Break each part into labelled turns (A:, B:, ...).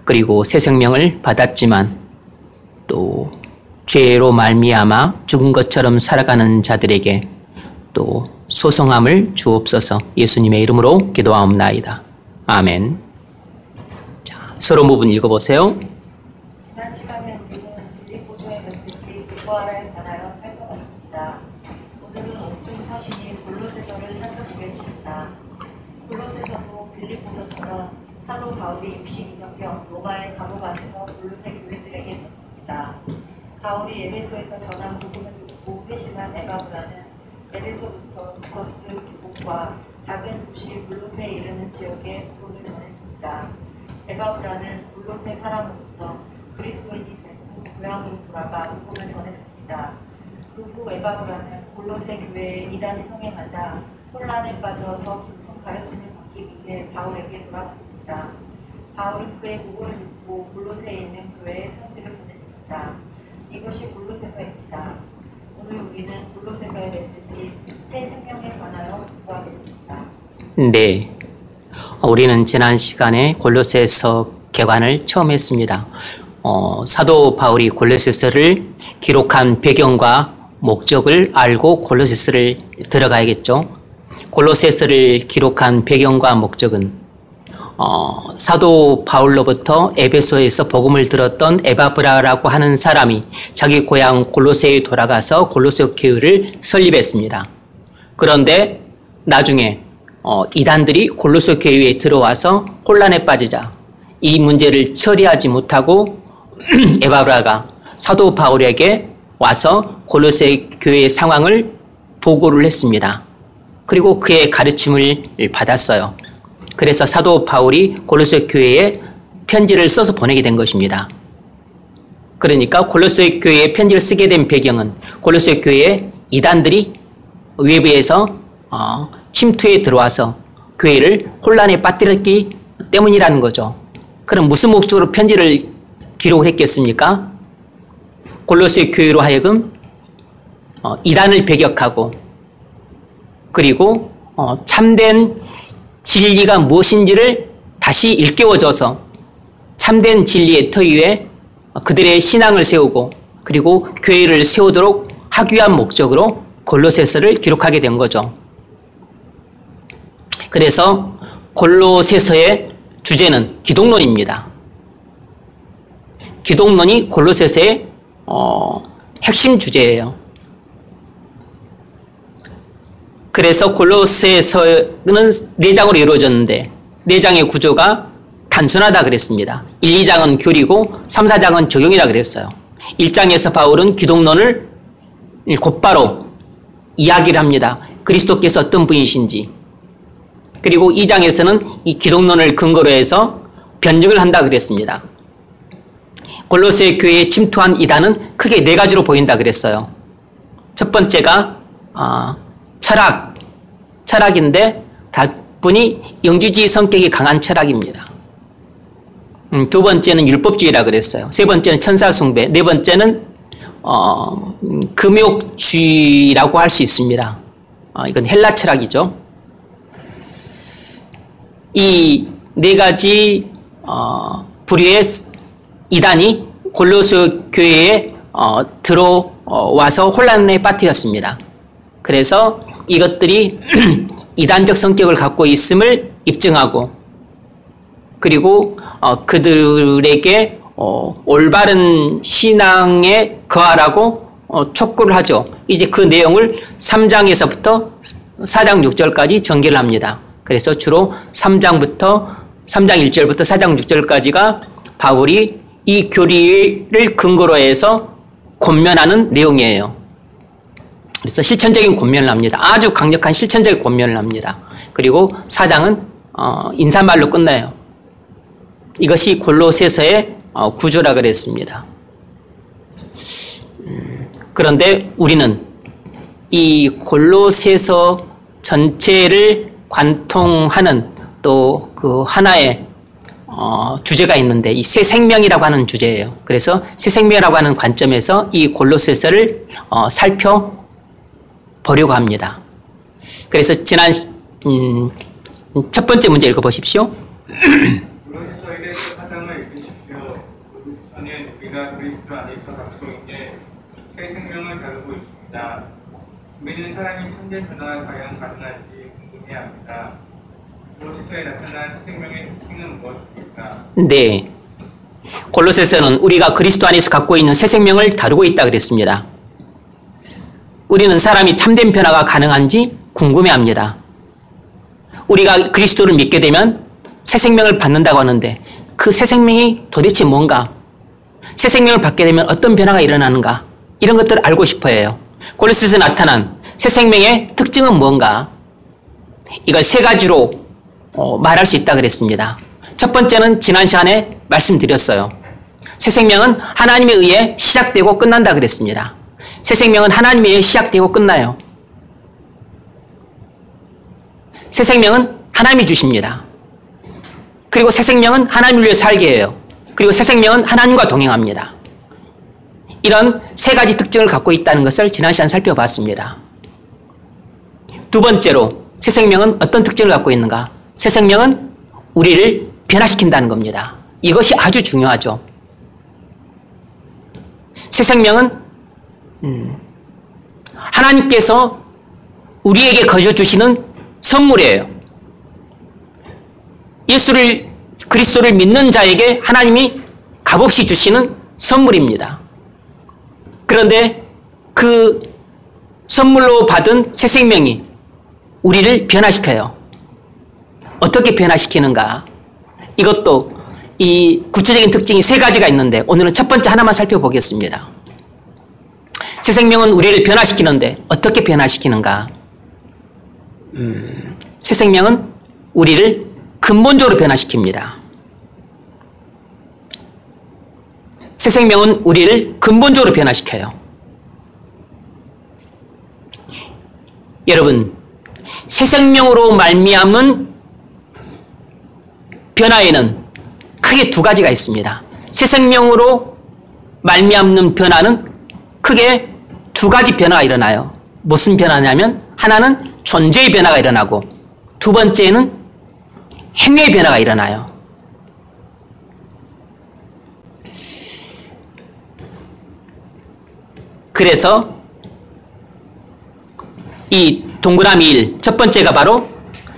A: 그리고 새 생명을 받았지만 또 죄로 말미암아 죽은 것처럼 살아가는 자들에게 또 소성함을 주옵소서. 예수님의 이름으로 기도하옵나이다. 아멘. 자, 서론 부분 읽어보세요.
B: 지난 시간에 우리는 빌립보서의 메시지 기뻐하라에 관하여 살펴봤습니다. 오늘은 옥중 서신인 골로새서를 살펴보겠습니다. 골로새서도 빌립보서처럼 사도 바울이 62년경 로마의 감옥 안에서 골로새 교회들에게 썼습니다. 바울이 에베소에서 전한 복음을 듣고 회심한 에바브라는 에베소부터 루커스 교국과 작은 도시 골로새에 이르는 지역에 복음을 전했습니다. 에바브라는 골로새 사람으로서 그리스도인이 된 후 고향으로 돌아가 복음을 전했습니다. 그 후 에바브라는 골로새 교회에 이단이 성행하자 혼란에 빠져 더 깊은 가르침을 받기 위해 바울에게 돌아갔습니다. 바울은 그의 보고를 듣고 골로새에 있는 교회에 편지를 보냈습니다. 이것이 골로새서입니다. 오늘 우리는 골로새서의 메시지 새 생명에 관하여 공부하겠습니다.
A: 네, 우리는 지난 시간에 골로새서 개관을 처음 했습니다. 사도 바울이 골로새서를 기록한 배경과 목적을 알고 골로새서를 들어가야겠죠. 골로새서를 기록한 배경과 목적은 사도 바울로부터 에베소에서 복음을 들었던 에바브라라고 하는 사람이 자기 고향 골로새에 돌아가서 골로새 교회를 설립했습니다. 그런데 나중에 이단들이 골로새 교회에 들어와서 혼란에 빠지자 이 문제를 처리하지 못하고 에바브라가 사도 바울에게 와서 골로새 교회의 상황을 보고를 했습니다. 그리고 그의 가르침을 받았어요. 그래서 사도 바울이 골로새 교회에 편지를 써서 보내게 된 것입니다. 그러니까 골로새 교회에 편지를 쓰게 된 배경은 골로새 교회에 이단들이 외부에서 침투해 들어와서 교회를 혼란에 빠뜨렸기 때문이라는 거죠. 그럼 무슨 목적으로 편지를 기록을 했겠습니까? 골로새 교회로 하여금 이단을 배격하고 그리고 참된 진리가 무엇인지를 다시 일깨워줘서 참된 진리의 터 위에 그들의 신앙을 세우고 그리고 교회를 세우도록 하기 위한 목적으로 골로새서를 기록하게 된 거죠. 그래서 골로새서의 주제는 기독론입니다. 기독론이 골로새서의 핵심 주제예요. 그래서 골로새서는 4장으로 이루어졌는데 4장의 구조가 단순하다 그랬습니다. 1, 2장은 교리고 3, 4장은 적용이라 그랬어요. 1장에서 바울은 기독론을 곧바로 이야기를 합니다. 그리스도께서 어떤 분이신지. 그리고 2장에서는 이 기독론을 근거로 해서 변증을 한다 그랬습니다. 골로새 교회에 침투한 이단은 크게 4가지로 보인다 그랬어요. 첫 번째가 철학인데 다분히 영지주의 성격이 강한 철학입니다. 두 번째는 율법주의라 그랬어요. 세 번째는 천사숭배, 네 번째는 금욕주의라고 할 수 있습니다. 이건 헬라 철학이죠. 이 4가지 부류의 이단이 골로새 교회에 들어와서 혼란에 빠뜨렸습니다. 그래서 이것들이 이단적 성격을 갖고 있음을 입증하고 그리고 그들에게 올바른 신앙에 거하라고 촉구를 하죠. 이제 그 내용을 3장에서부터 4장 6절까지 전개를 합니다. 그래서 주로 3장 1절부터 4장 6절까지가 바울이 이 교리를 근거로 해서 권면하는 내용이에요. 그래서 실천적인 권면을 합니다. 아주 강력한 실천적인 권면을 합니다. 그리고 4장은 인사말로 끝나요. 이것이 골로새서의 구조라 그랬습니다. 그런데 우리는 이 골로새서 전체를 관통하는 또 그 하나의 주제가 있는데 이 새 생명이라고 하는 주제예요. 그래서 새 생명이라고 하는 관점에서 이 골로새서를 살펴보려고 합니다. 그래서 지난 첫 번째 문제 읽어보십시오.
C: 골로새서에게 그 사상을 믿으십시오. 우선은 우리가 그리스도 안에서 갖고 있는 새 생명을 다루고 있습니다. 우리는 사람이 천재 변화가 과연 가능한지 궁금해합니다. 골로새서에 나타난 새 생명의 특징은 무엇입니까?
A: 네. 골로새서는 우리가 그리스도 안에서 갖고 있는 새 생명을 다루고 있다 그랬습니다. 우리는 사람이 참된 변화가 가능한지 궁금해합니다. 우리가 그리스도를 믿게 되면 새 생명을 받는다고 하는데 그 새 생명이 도대체 뭔가? 새 생명을 받게 되면 어떤 변화가 일어나는가? 이런 것들을 알고 싶어 해요. 골로새서에 나타난 새 생명의 특징은 뭔가? 이걸 세 가지로 말할 수 있다 그랬습니다. 첫 번째는 지난 시간에 말씀드렸어요. 새 생명은 하나님에 의해 시작되고 끝난다 그랬습니다. 새 생명은 하나님에 의해 시작되고 끝나요. 새 생명은 하나님이 주십니다. 그리고 새 생명은 하나님을 위해 살게 해요. 그리고 새 생명은 하나님과 동행합니다. 이런 세 가지 특징을 갖고 있다는 것을 지난 시간 살펴봤습니다. 두 번째로 새 생명은 어떤 특징을 갖고 있는가? 새 생명은 우리를 변화시킨다는 겁니다. 이것이 아주 중요하죠. 새 생명은 하나님께서 우리에게 거저 주시는 선물이에요. 그리스도를 믿는 자에게 하나님이 값없이 주시는 선물입니다. 그런데 그 선물로 받은 새 생명이 우리를 변화시켜요. 어떻게 변화시키는가? 이것도 이 구체적인 특징이 세 가지가 있는데 오늘은 첫 번째 하나만 살펴보겠습니다. 새 생명은 우리를 변화시키는데 어떻게 변화시키는가? 새 생명은 우리를 근본적으로 변화시킵니다. 새 생명은 우리를 근본적으로 변화시켜요. 여러분, 새 생명으로 말미암은 변화에는 크게 두 가지가 있습니다. 새 생명으로 말미암는 변화는 크게 두 가지 변화가 일어나요. 무슨 변화냐면 하나는 존재의 변화가 일어나고 두 번째는 행위의 변화가 일어나요. 그래서 이 동그라미 1, 첫 번째가 바로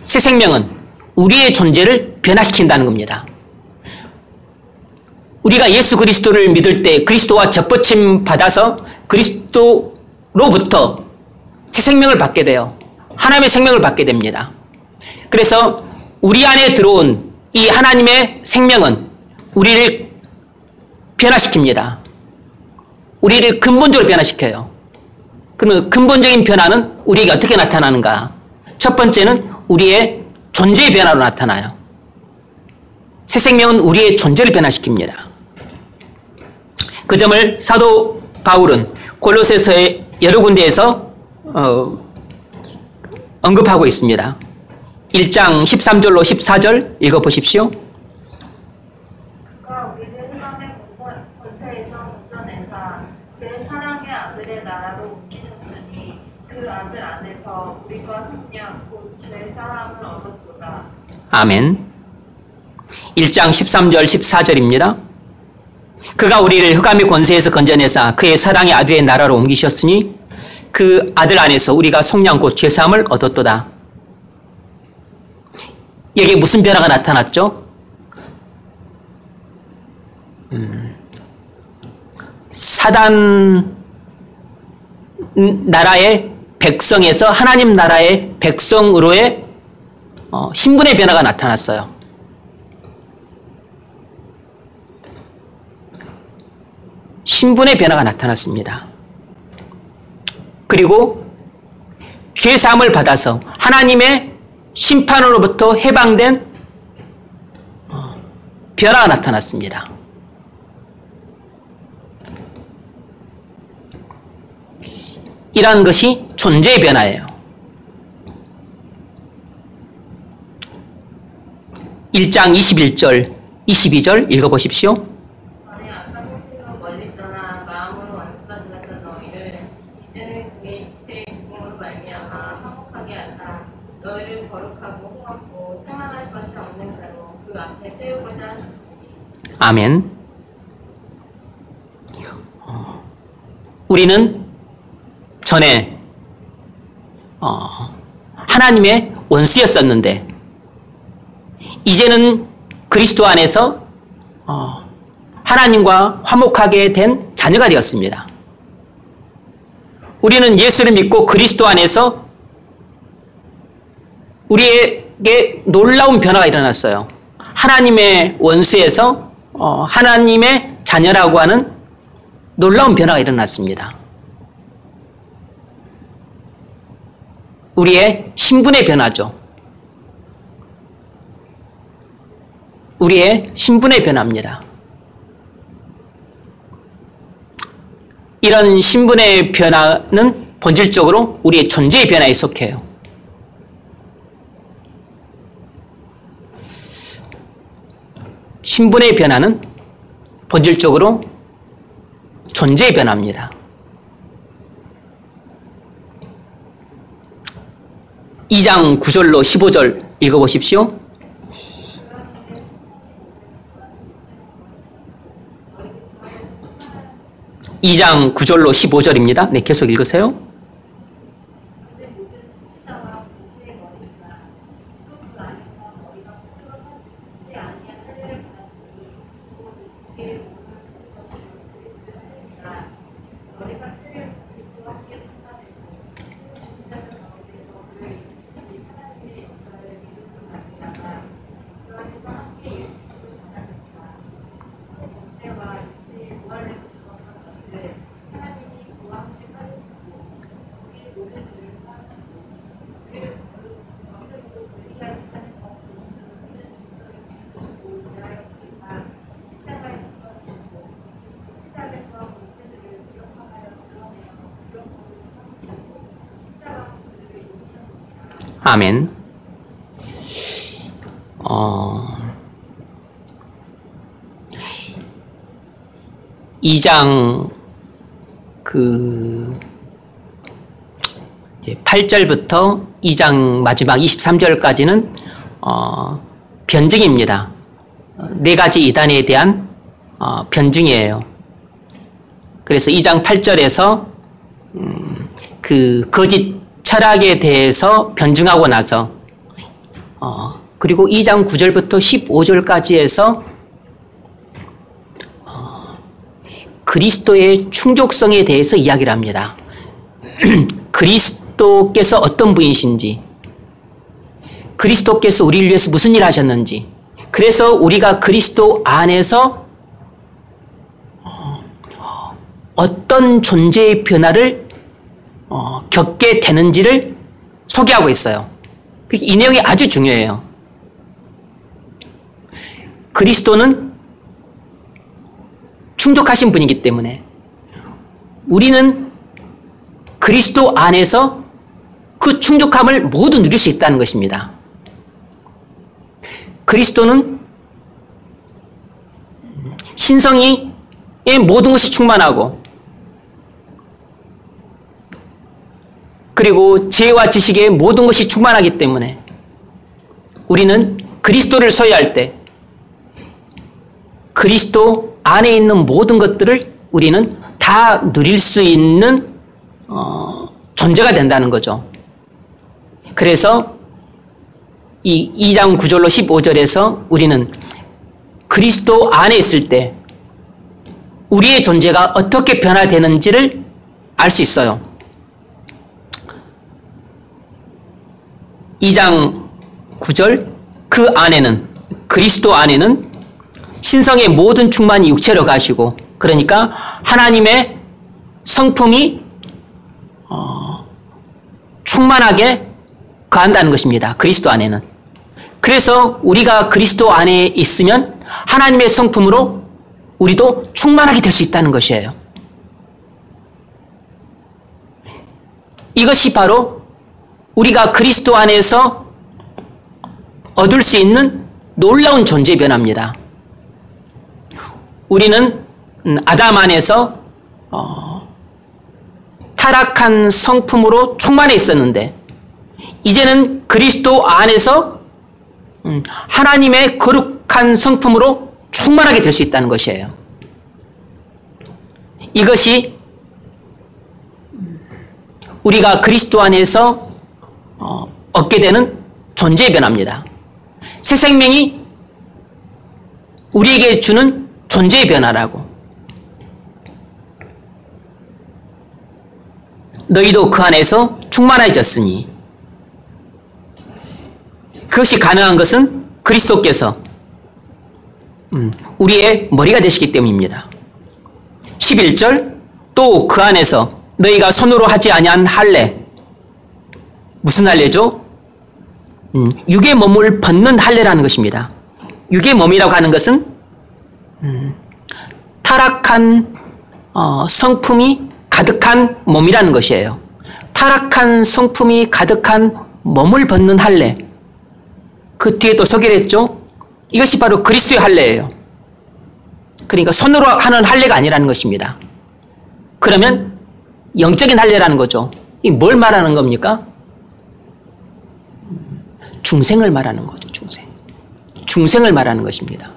A: 새 생명은 우리의 존재를 변화시킨다는 겁니다. 우리가 예수 그리스도를 믿을 때 그리스도와 접붙임 받아서 그리스도로부터 새 생명을 받게 돼요. 하나님의 생명을 받게 됩니다. 그래서 우리 안에 들어온 이 하나님의 생명은 우리를 변화시킵니다. 우리를 근본적으로 변화시켜요. 그러면 근본적인 변화는 우리에게 어떻게 나타나는가? 첫 번째는 우리의 존재의 변화로 나타나요. 새 생명은 우리의 존재를 변화시킵니다. 그 점을 사도 바울은 골로새서의 여러 군데에서 언급하고 있습니다. 1장 13절로 14절 읽어보십시오.
B: 그가 우리를 흑암의 권세에서 건져내사 그 사랑의 아들의 나라로 옮기셨으니 그 아들 안에서 우리가 성령 곧 죄 사함을 얻었도다.
A: 아멘. 1장 13절 14절입니다. 그가 우리를 흑암의 권세에서 건져내사 그의 사랑의 아들의 나라로 옮기셨으니 그 아들 안에서 우리가 속량 곧 죄사함을 얻었도다. 여기에 무슨 변화가 나타났죠? 사단 나라의 백성에서 하나님 나라의 백성으로의 신분의 변화가 나타났어요. 신분의 변화가 나타났습니다. 그리고 죄사함을 받아서 하나님의 심판으로부터 해방된 변화가 나타났습니다. 이러한 것이 존재의 변화예요. 1장 21절, 22절 읽어보십시오.
D: 전에 악한 행실로 멀리 떠나 마음으로 원수가 되었던 너희를 이제는 그의 육체의 죽음으로 말미암아 화목하게 하사 너희를 거룩하고 흠없고 책망할 것이 없는 자로 그 앞에 세우고자 하셨으니.
A: 아멘. 우리는 전에 하나님의 원수였었는데 이제는 그리스도 안에서 하나님과 화목하게 된 자녀가 되었습니다. 우리는 예수를 믿고 그리스도 안에서 우리에게 놀라운 변화가 일어났어요. 하나님의 원수에서 하나님의 자녀라고 하는 놀라운 변화가 일어났습니다. 우리의 신분의 변화죠. 우리의 신분의 변화입니다. 이런 신분의 변화는 본질적으로 우리의 존재의 변화에 속해요. 신분의 변화는 본질적으로 존재의 변화입니다. 2장 9절로 15절 읽어보십시오. 이 장 9절로 15절입니다. 네, 계속 읽으세요. 아멘. 2장 8절부터 2장 마지막 23절까지는 변증입니다. 네 가지 이단에 대한 변증이에요. 그래서 2장 8절에서 그 거짓 철학에 대해서 변증하고 나서 그리고 2장 9절부터 15절까지 해서 그리스도의 충족성에 대해서 이야기를 합니다. 그리스도께서 어떤 분이신지, 그리스도께서 우리를 위해서 무슨 일을 하셨는지, 그래서 우리가 그리스도 안에서 어떤 존재의 변화를 겪게 되는지를 소개하고 있어요. 이 내용이 아주 중요해요. 그리스도는 충족하신 분이기 때문에 우리는 그리스도 안에서 그 충족함을 모두 누릴 수 있다는 것입니다. 그리스도는 신성이의 모든 것이 충만하고 그리고 지혜와 지식의 모든 것이 충만하기 때문에 우리는 그리스도를 소유할 때 그리스도 안에 있는 모든 것들을 우리는 다 누릴 수 있는 존재가 된다는 거죠. 그래서 이 2장 9절로 15절에서 우리는 그리스도 안에 있을 때 우리의 존재가 어떻게 변화되는지를 알 수 있어요. 2장 9절 그 안에는 그리스도 안에는 신성의 모든 충만이 육체로 가시고 그러니까 하나님의 성품이 충만하게 거한다는 것입니다. 그리스도 안에는. 그래서 우리가 그리스도 안에 있으면 하나님의 성품으로 우리도 충만하게 될 수 있다는 것이에요. 이것이 바로 우리가 그리스도 안에서 얻을 수 있는 놀라운 존재 변화입니다. 우리는 아담 안에서 타락한 성품으로 충만해 있었는데 이제는 그리스도 안에서 하나님의 거룩한 성품으로 충만하게 될 수 있다는 것이에요. 이것이 우리가 그리스도 안에서 얻게 되는 존재의 변화입니다. 새 생명이 우리에게 주는 존재의 변화라고. 너희도 그 안에서 충만해졌으니. 그것이 가능한 것은 그리스도께서 우리의 머리가 되시기 때문입니다. 11절, 또 그 안에서 너희가 손으로 하지 아니한 할례. 무슨 할례죠? 육의 몸을 벗는 할례라는 것입니다. 육의 몸이라고 하는 것은 타락한 성품이 가득한 몸이라는 것이에요. 타락한 성품이 가득한 몸을 벗는 할례. 그 뒤에 또 소개를 했죠. 이것이 바로 그리스도의 할례예요. 그러니까 손으로 하는 할례가 아니라는 것입니다. 그러면 영적인 할례라는 거죠. 이 뭘 말하는 겁니까? 중생을 말하는 거죠. 중생. 중생을 말하는 것입니다.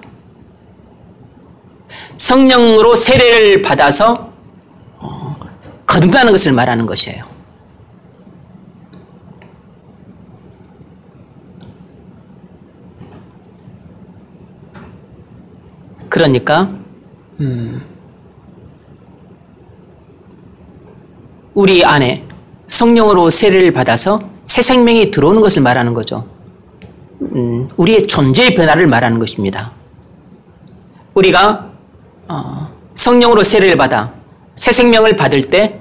A: 성령으로 세례를 받아서 거듭나는 것을 말하는 것이에요. 그러니까 우리 안에 성령으로 세례를 받아서 새 생명이 들어오는 것을 말하는 거죠. 우리의 존재의 변화를 말하는 것입니다. 우리가 성령으로 세례를 받아 새 생명을 받을 때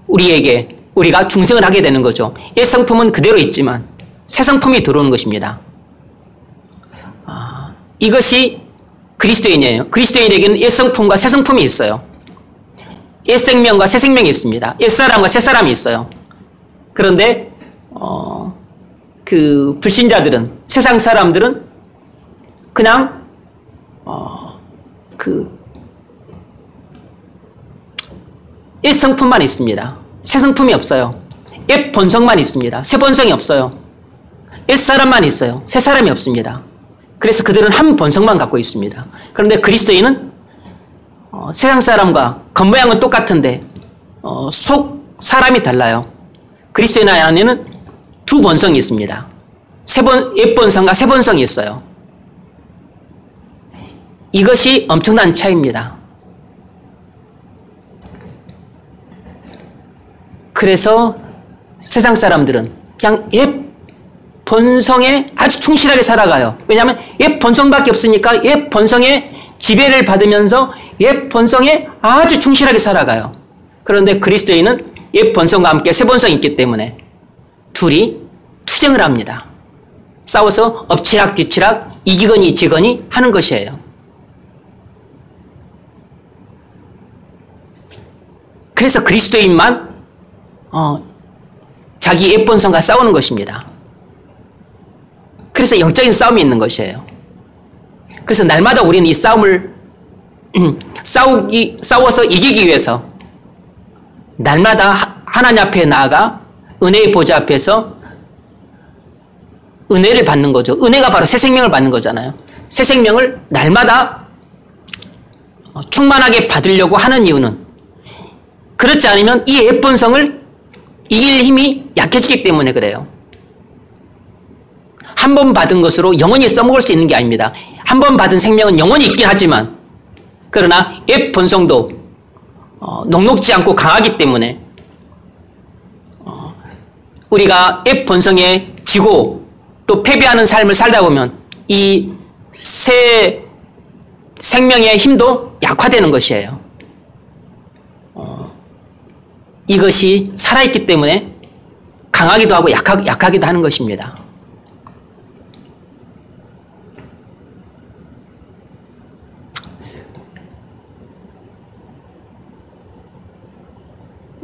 A: 우리가 중생을 하게 되는 거죠. 옛 성품은 그대로 있지만 새 성품이 들어오는 것입니다. 이것이 그리스도인이에요. 그리스도인에게는 옛 성품과 새 성품이 있어요. 옛 생명과 새 생명이 있습니다. 옛 사람과 새 사람이 있어요. 그런데 그 불신자들은, 세상 사람들은 그냥 옛 성품만 있습니다. 새 성품이 없어요. 옛 본성만 있습니다. 새 본성이 없어요. 옛 사람만 있어요. 새 사람이 없습니다. 그래서 그들은 한 본성만 갖고 있습니다. 그런데 그리스도인은 세상 사람과 겉모양은 똑같은데 속 사람이 달라요. 그리스도인 안에는 두 본성이 있습니다. 옛 본성과 새 본성이 있어요. 이것이 엄청난 차이입니다. 그래서 세상 사람들은 그냥 옛 본성에 아주 충실하게 살아가요. 왜냐하면 옛 본성밖에 없으니까 옛 본성의 지배를 받으면서 옛 본성에 아주 충실하게 살아가요. 그런데 그리스도인은 옛 본성과 함께 새 본성이 있기 때문에 둘이 투쟁을 합니다. 싸워서 엎치락뒤치락 이기거니 지거니 하는 것이에요. 그래서 그리스도인만 자기 옛 본성과 싸우는 것입니다. 그래서 영적인 싸움이 있는 것이에요. 그래서 날마다 우리는 이 싸움을 싸워서 이기기 위해서 날마다 하나님 앞에 나아가 은혜의 보좌 앞에서 은혜를 받는 거죠. 은혜가 바로 새 생명을 받는 거잖아요. 새 생명을 날마다 충만하게 받으려고 하는 이유는, 그렇지 않으면 이 옛 본성을 이길 힘이 약해지기 때문에 그래요. 한 번 받은 것으로 영원히 써먹을 수 있는 게 아닙니다. 한 번 받은 생명은 영원히 있긴 하지만, 그러나 옛 본성도 녹록지 않고 강하기 때문에 우리가 옛 본성에 지고 또 패배하는 삶을 살다 보면 이 새 생명의 힘도 약화되는 것이에요. 이것이 살아있기 때문에 강하기도 하고 약하기도 하는 것입니다.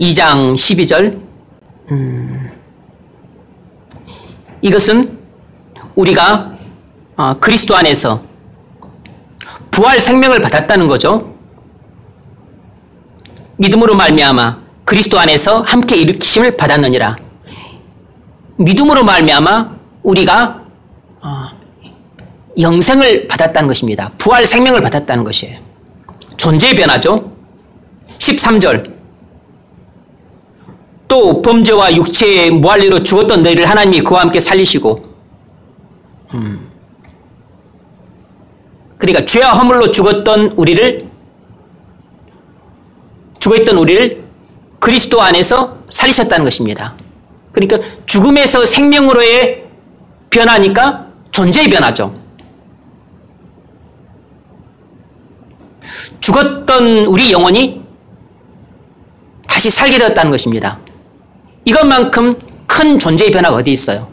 A: (2장 12절) 이것은 우리가 그리스도 안에서 부활 생명을 받았다는 거죠. 믿음으로 말미암아 그리스도 안에서 함께 일으키심을 받았느니라. 믿음으로 말미암아 우리가 영생을 받았다는 것입니다. 부활 생명을 받았다는 것이에요. 존재의 변화죠. 13절. 또 범죄와 육체의 무할리로 죽었던 너희를 하나님이 그와 함께 살리시고, 그러니까 죄와 허물로 죽었던 우리를 그리스도 안에서 살리셨다는 것입니다. 그러니까 죽음에서 생명으로의 변화니까 존재의 변화죠. 죽었던 우리 영혼이 다시 살게 되었다는 것입니다. 이것만큼 큰 존재의 변화가 어디 있어요?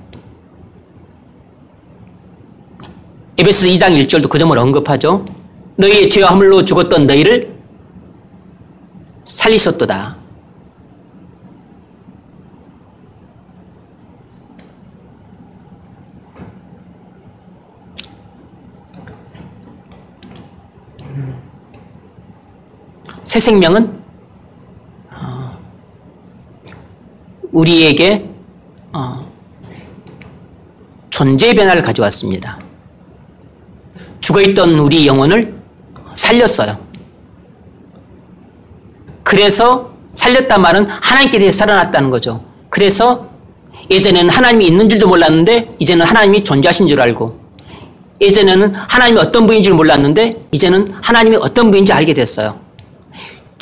A: 에베소서 2장 1절도 그 점을 언급하죠. 너희의 죄와 허물로 죽었던 너희를 살리셨도다. 새 생명은 우리에게 존재의 변화를 가져왔습니다. 죽어있던 우리 영혼을 살렸어요. 그래서 살렸단 말은 하나님께 대해 살아났다는 거죠. 그래서 예전에는 하나님이 있는 줄도 몰랐는데 이제는 하나님이 존재하신 줄 알고, 예전에는 하나님이 어떤 분인 줄 몰랐는데 이제는 하나님이 어떤 분인지 알게 됐어요.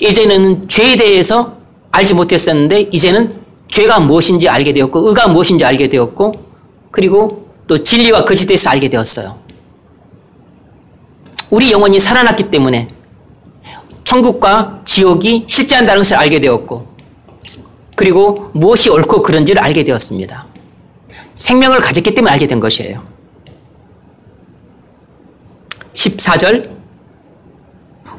A: 예전에는 죄에 대해서 알지 못했었는데 이제는 죄가 무엇인지 알게 되었고, 의가 무엇인지 알게 되었고, 그리고 또 진리와 거짓에 대해서 알게 되었어요. 우리 영혼이 살아났기 때문에 천국과 지옥이 실제한다는 것을 알게 되었고, 그리고 무엇이 옳고 그른지를 알게 되었습니다. 생명을 가졌기 때문에 알게 된 것이에요. 14절.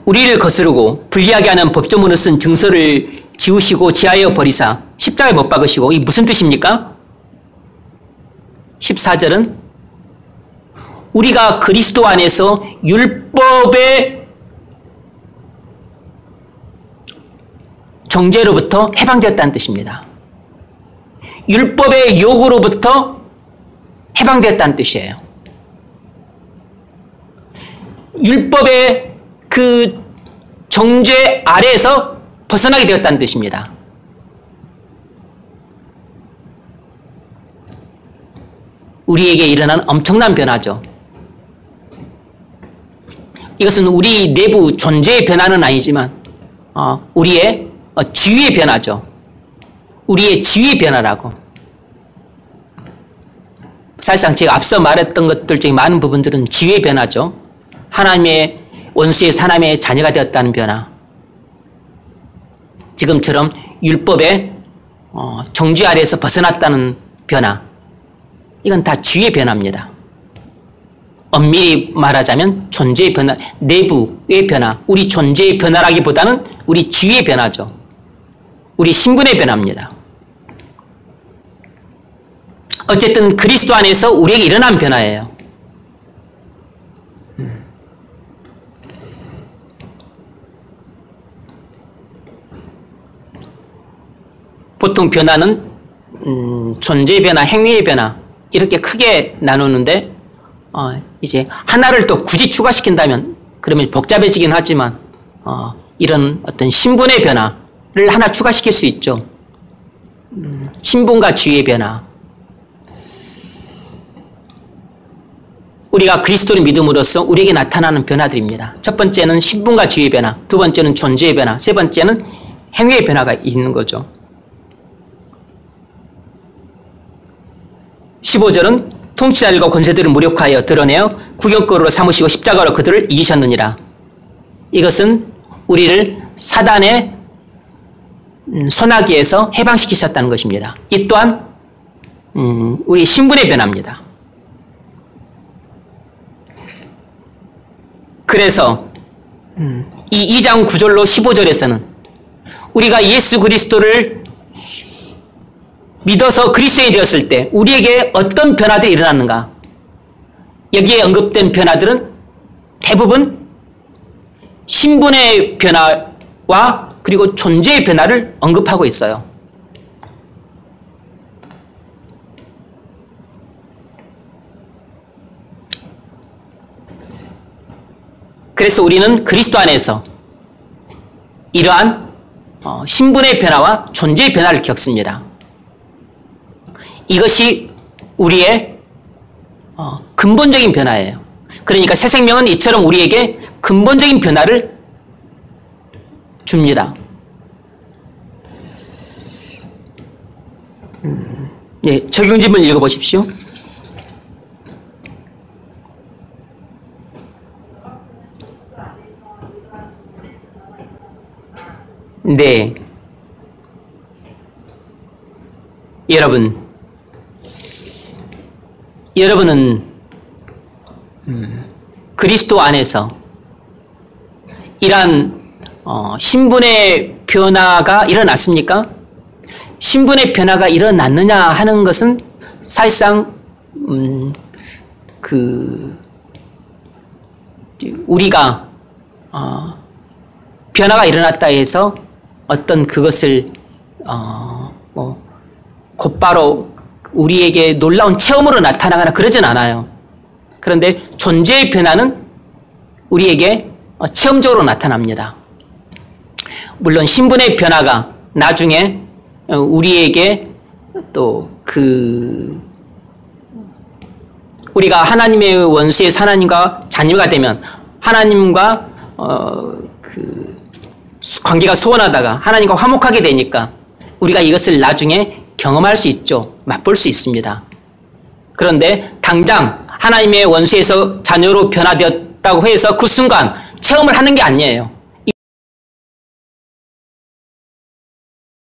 A: 우리를 거스르고 불리하게 하는 법조문을 쓴 증서를 지우시고 지하여 버리사 십자가에 못 박으시고, 이 무슨 뜻입니까? 14절은 우리가 그리스도 안에서 율법의 정죄로부터 해방되었다는 뜻입니다. 율법의 요구로부터 해방되었다는 뜻이에요. 율법의 그 정죄 아래에서 벗어나게 되었다는 뜻입니다. 우리에게 일어난 엄청난 변화죠. 이것은 우리 내부 존재의 변화는 아니지만 우리의 지위의 변화죠. 우리의 지위의 변화라고. 사실상 제가 앞서 말했던 것들 중에 많은 부분들은 지위의 변화죠. 하나님의 원수의 사람의 자녀가 되었다는 변화. 지금처럼 율법의 정죄 아래에서 벗어났다는 변화. 이건 다 지위의 변화입니다. 엄밀히 말하자면 존재의 변화, 내부의 변화, 우리 존재의 변화라기보다는 우리 지위의 변화죠. 우리 신분의 변화입니다. 어쨌든 그리스도 안에서 우리에게 일어난 변화예요. 보통 변화는 존재의 변화, 행위의 변화 이렇게 크게 나누는데 이제 하나를 또 굳이 추가시킨다면 그러면 복잡해지긴 하지만 이런 어떤 신분의 변화를 하나 추가시킬 수 있죠. 신분과 지위의 변화. 우리가 그리스도를 믿음으로써 우리에게 나타나는 변화들입니다. 첫 번째는 신분과 지위의 변화, 두 번째는 존재의 변화, 세 번째는 행위의 변화가 있는 거죠. 15절은 통치자들과 권세들을 무력하여 드러내어 구경거리로 삼으시고 십자가로 그들을 이기셨느니라. 이것은 우리를 사단의 손아귀에서 해방시키셨다는 것입니다. 이 또한 우리 신분의 변화입니다. 그래서 이 2장 9절로 15절에서는 우리가 예수 그리스도를 믿어서 그리스도인이 되었을 때 우리에게 어떤 변화들이 일어났는가? 여기에 언급된 변화들은 대부분 신분의 변화와 그리고 존재의 변화를 언급하고 있어요. 그래서 우리는 그리스도 안에서 이러한 신분의 변화와 존재의 변화를 겪습니다. 이것이 우리의 근본적인 변화예요. 그러니까 새 생명은 이처럼 우리에게 근본적인 변화를 줍니다. 네, 적용지문 읽어보십시오. 네. 여러분은 그리스도 안에서 이러한 신분의 변화가 일어났습니까? 신분의 변화가 일어났느냐 하는 것은 사실상 우리가 변화가 일어났다 해서 어떤 그것을 곧바로 우리에게 놀라운 체험으로 나타나거나 그러진 않아요. 그런데 존재의 변화는 우리에게 체험적으로 나타납니다. 물론 신분의 변화가 나중에 우리에게 또 우리가 하나님의 원수의 하나님과 자녀가 되면 하나님과 관계가 소원하다가 하나님과 화목하게 되니까 우리가 이것을 나중에 경험할 수 있죠. 맛볼 수 있습니다. 그런데 당장 하나님의 원수에서 자녀로 변화되었다고 해서 그 순간 체험을 하는 게 아니에요.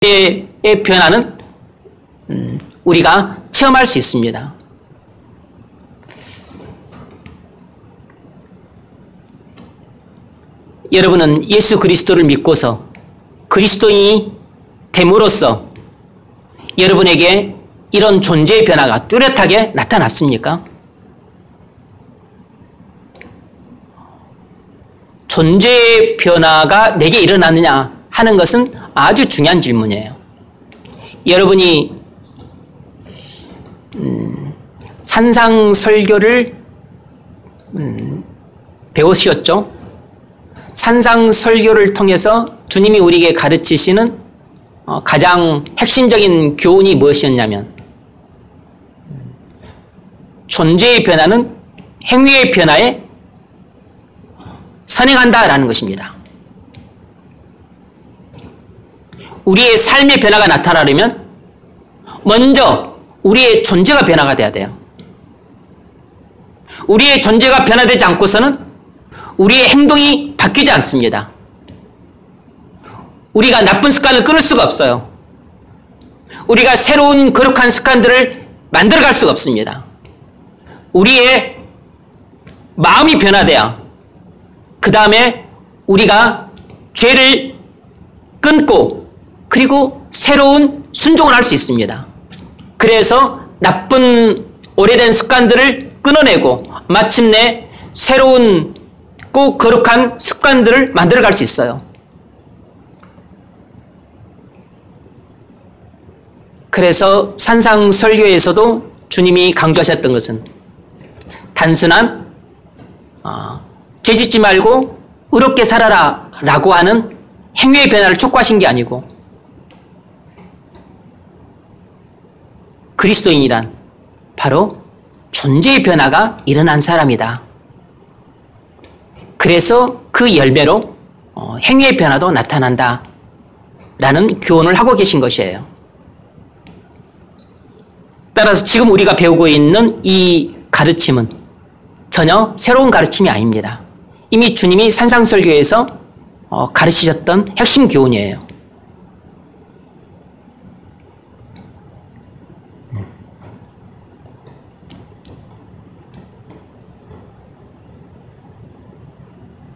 A: 의 변화는 우리가 체험할 수 있습니다. 여러분은 예수 그리스도를 믿고서 그리스도인이 됨으로써 여러분에게 이런 존재의 변화가 뚜렷하게 나타났습니까? 존재의 변화가 내게 일어나느냐 하는 것은 아주 중요한 질문이에요. 여러분이 산상설교를 배우셨죠? 산상설교를 통해서 주님이 우리에게 가르치시는 가장 핵심적인 교훈이 무엇이었냐면 존재의 변화는 행위의 변화에 선행한다라는 것입니다. 우리의 삶의 변화가 나타나려면 먼저 우리의 존재가 변화가 돼야 돼요. 우리의 존재가 변화되지 않고서는 우리의 행동이 바뀌지 않습니다. 우리가 나쁜 습관을 끊을 수가 없어요. 우리가 새로운 거룩한 습관들을 만들어갈 수가 없습니다. 우리의 마음이 변화돼야 그 다음에 우리가 죄를 끊고 그리고 새로운 순종을 할 수 있습니다. 그래서 나쁜 오래된 습관들을 끊어내고 마침내 새로운 꼭 거룩한 습관들을 만들어갈 수 있어요. 그래서 산상설교에서도 주님이 강조하셨던 것은 단순한 죄짓지 말고 의롭게 살아라 라고 하는 행위의 변화를 촉구하신 게 아니고 그리스도인이란 바로 존재의 변화가 일어난 사람이다. 그래서 그 열매로 행위의 변화도 나타난다 라는 교훈을 하고 계신 것이에요. 따라서 지금 우리가 배우고 있는 이 가르침은 전혀 새로운 가르침이 아닙니다. 이미 주님이 산상설교에서 가르치셨던 핵심 교훈이에요.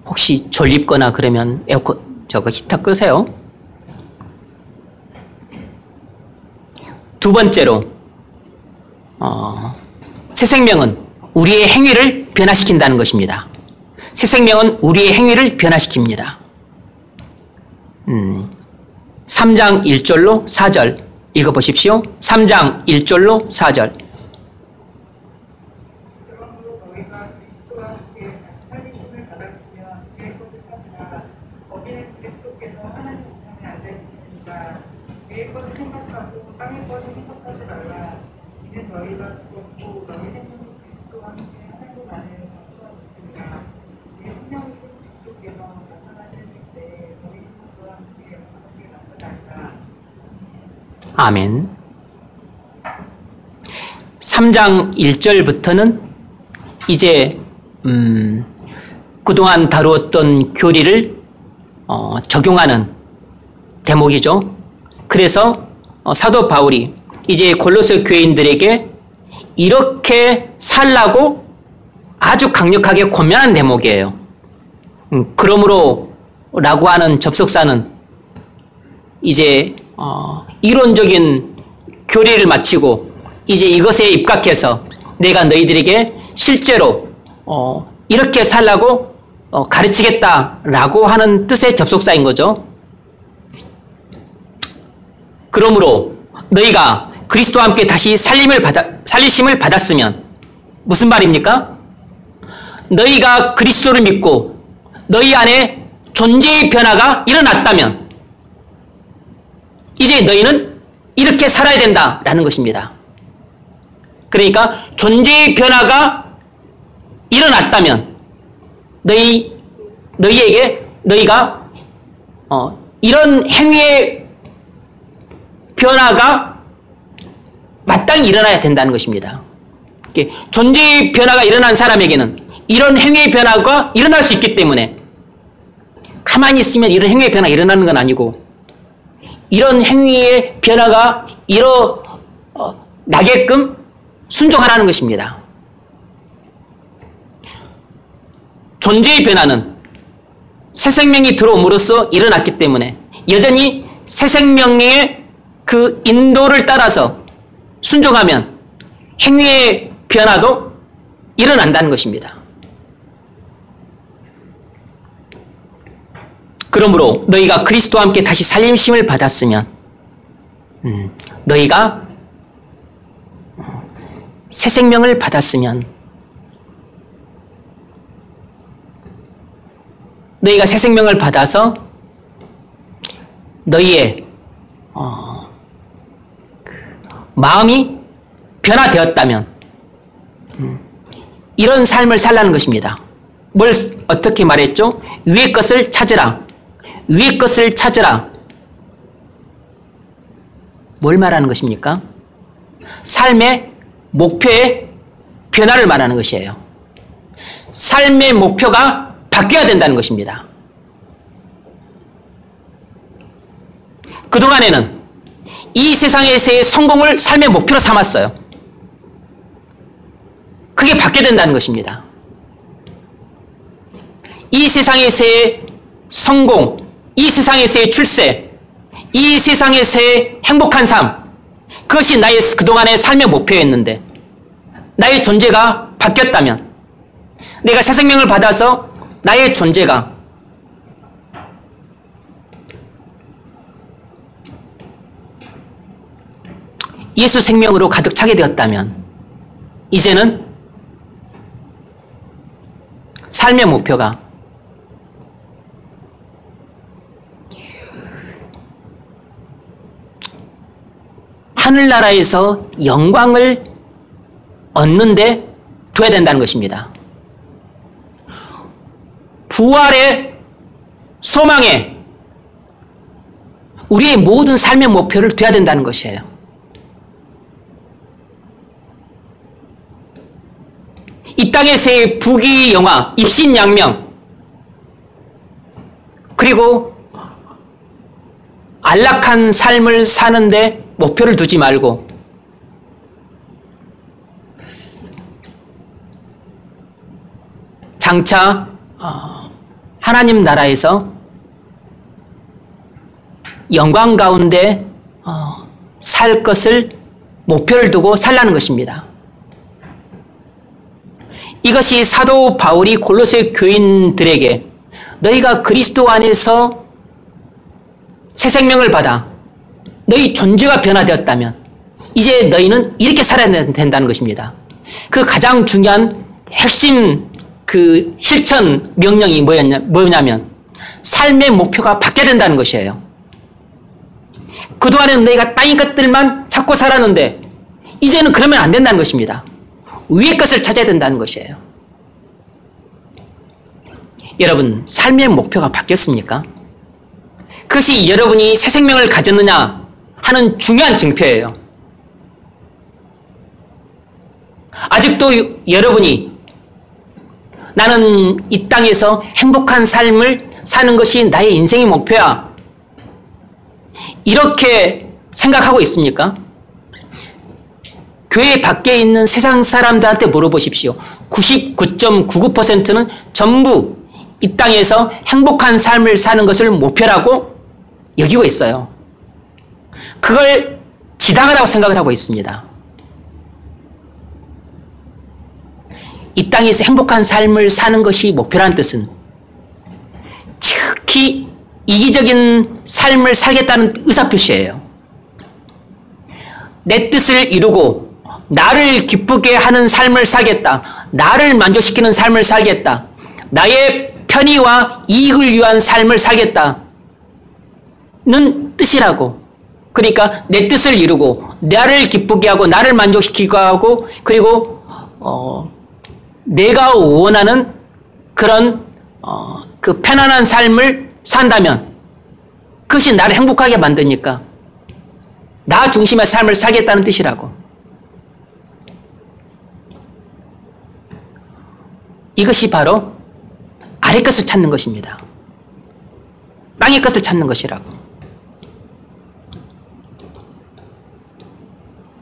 A: 혹시 졸립거나 그러면 에어컨 히터 끄세요. 두 번째로 새 생명은 우리의 행위를 변화시킨다는 것입니다. 새 생명은 우리의 행위를 변화시킵니다. 3장 1절로 4절 읽어보십시오. 3장 1절로 4절.
B: 그러므로 너희가 그리스도와 함께 살리심을 받았으면 너희는 그리스도께서 하나님 우편에 앉아있으니까 위의 것을 생각하고 땅의 것을 생각하지 말라. 이는 너희가 죽었고 너희 생명이 그리스도와 함께 하늘로 나는 감수하였습니다. 우리 생명이신 그리스도께서 나타나실 때 너희 생명과 함께 나타나리라.
A: 아멘. 3장 1절부터는 이제 그동안 다루었던 교리를 적용하는 대목이죠. 그래서 사도 바울이 이제 골로새 교인들에게 이렇게 살라고 아주 강력하게 권면한 대목이에요. 그러므로 라고 하는 접속사는 이제 이론적인 교리를 마치고 이제 이것에 입각해서 내가 너희들에게 실제로 이렇게 살라고 가르치겠다라고 하는 뜻의 접속사인 거죠. 그러므로 너희가 그리스도와 함께 다시 살리심을 받았으면 무슨 말입니까? 너희가 그리스도를 믿고 너희 안에 존재의 변화가 일어났다면 이제 너희는 이렇게 살아야 된다라는 것입니다. 그러니까 존재의 변화가 일어났다면 너희가 이런 행위의 변화가 마땅히 일어나야 된다는 것입니다. 존재의 변화가 일어난 사람에게는 이런 행위의 변화가 일어날 수 있기 때문에 가만히 있으면 이런 행위의 변화가 일어나는 건 아니고 이런 행위의 변화가 일어나게끔 순종하라는 것입니다. 존재의 변화는 새 생명이 들어옴으로써 일어났기 때문에 여전히 새 생명의 그 인도를 따라서 순종하면 행위의 변화도 일어난다는 것입니다. 그러므로 너희가 그리스도와 함께 다시 살림심을 받았으면 너희가 새 생명을 받았으면 너희가 새 생명을 받아서 너희의 마음이 변화되었다면 이런 삶을 살라는 것입니다. 뭘 어떻게 말했죠? 위의 것을 찾으라. 위의 것을 찾으라. 뭘 말하는 것입니까? 삶의 목표의 변화를 말하는 것이에요. 삶의 목표가 바뀌어야 된다는 것입니다. 그동안에는 이 세상에서의 성공을 삶의 목표로 삼았어요. 그게 바뀌어야 된다는 것입니다. 이 세상에서의 성공, 이 세상에서의 출세, 이 세상에서의 행복한 삶, 그것이 나의 그동안의 삶의 목표였는데 나의 존재가 바뀌었다면 내가 새 생명을 받아서 나의 존재가 예수 생명으로 가득 차게 되었다면 이제는 삶의 목표가 하늘나라에서 영광을 얻는데 둬야 된다는 것입니다. 부활의 소망에 우리의 모든 삶의 목표를 둬야 된다는 것이에요. 이 땅에서의 부귀영화, 입신양명, 그리고 안락한 삶을 사는데 목표를 두지 말고 장차 하나님 나라에서 영광 가운데 살 것을 목표를 두고 살라는 것입니다. 이것이 사도 바울이 골로새 교인들에게 너희가 그리스도 안에서 새 생명을 받아 너희 존재가 변화되었다면 이제 너희는 이렇게 살아야 된다는 것입니다. 그 가장 중요한 핵심 그 실천 명령이 뭐냐면 삶의 목표가 바뀌어야 된다는 것이에요. 그동안에는 너희가 땅의 것들만 찾고 살았는데 이제는 그러면 안 된다는 것입니다. 위의 것을 찾아야 된다는 것이에요. 여러분, 삶의 목표가 바뀌었습니까? 그것이 여러분이 새 생명을 가졌느냐 하는 중요한 증표예요. 아직도 여러분이 나는 이 땅에서 행복한 삶을 사는 것이 나의 인생의 목표야, 이렇게 생각하고 있습니까? 교회 밖에 있는 세상 사람들한테 물어보십시오. 99.99%는 전부 이 땅에서 행복한 삶을 사는 것을 목표라고 여기고 있어요. 그걸 지당하다고 생각을 하고 있습니다. 이 땅에서 행복한 삶을 사는 것이 목표라는 뜻은 특히 이기적인 삶을 살겠다는 의사표시예요. 내 뜻을 이루고 나를 기쁘게 하는 삶을 살겠다. 나를 만족시키는 삶을 살겠다. 나의 편의와 이익을 위한 삶을 살겠다는 뜻이라고. 그러니까 내 뜻을 이루고 나를 기쁘게 하고 나를 만족시키고 하고 그리고 내가 원하는 그런 그 편안한 삶을 산다면 그것이 나를 행복하게 만드니까 나 중심의 삶을 살겠다는 뜻이라고. 이것이 바로 아래 것을 찾는 것입니다. 땅의 것을 찾는 것이라고.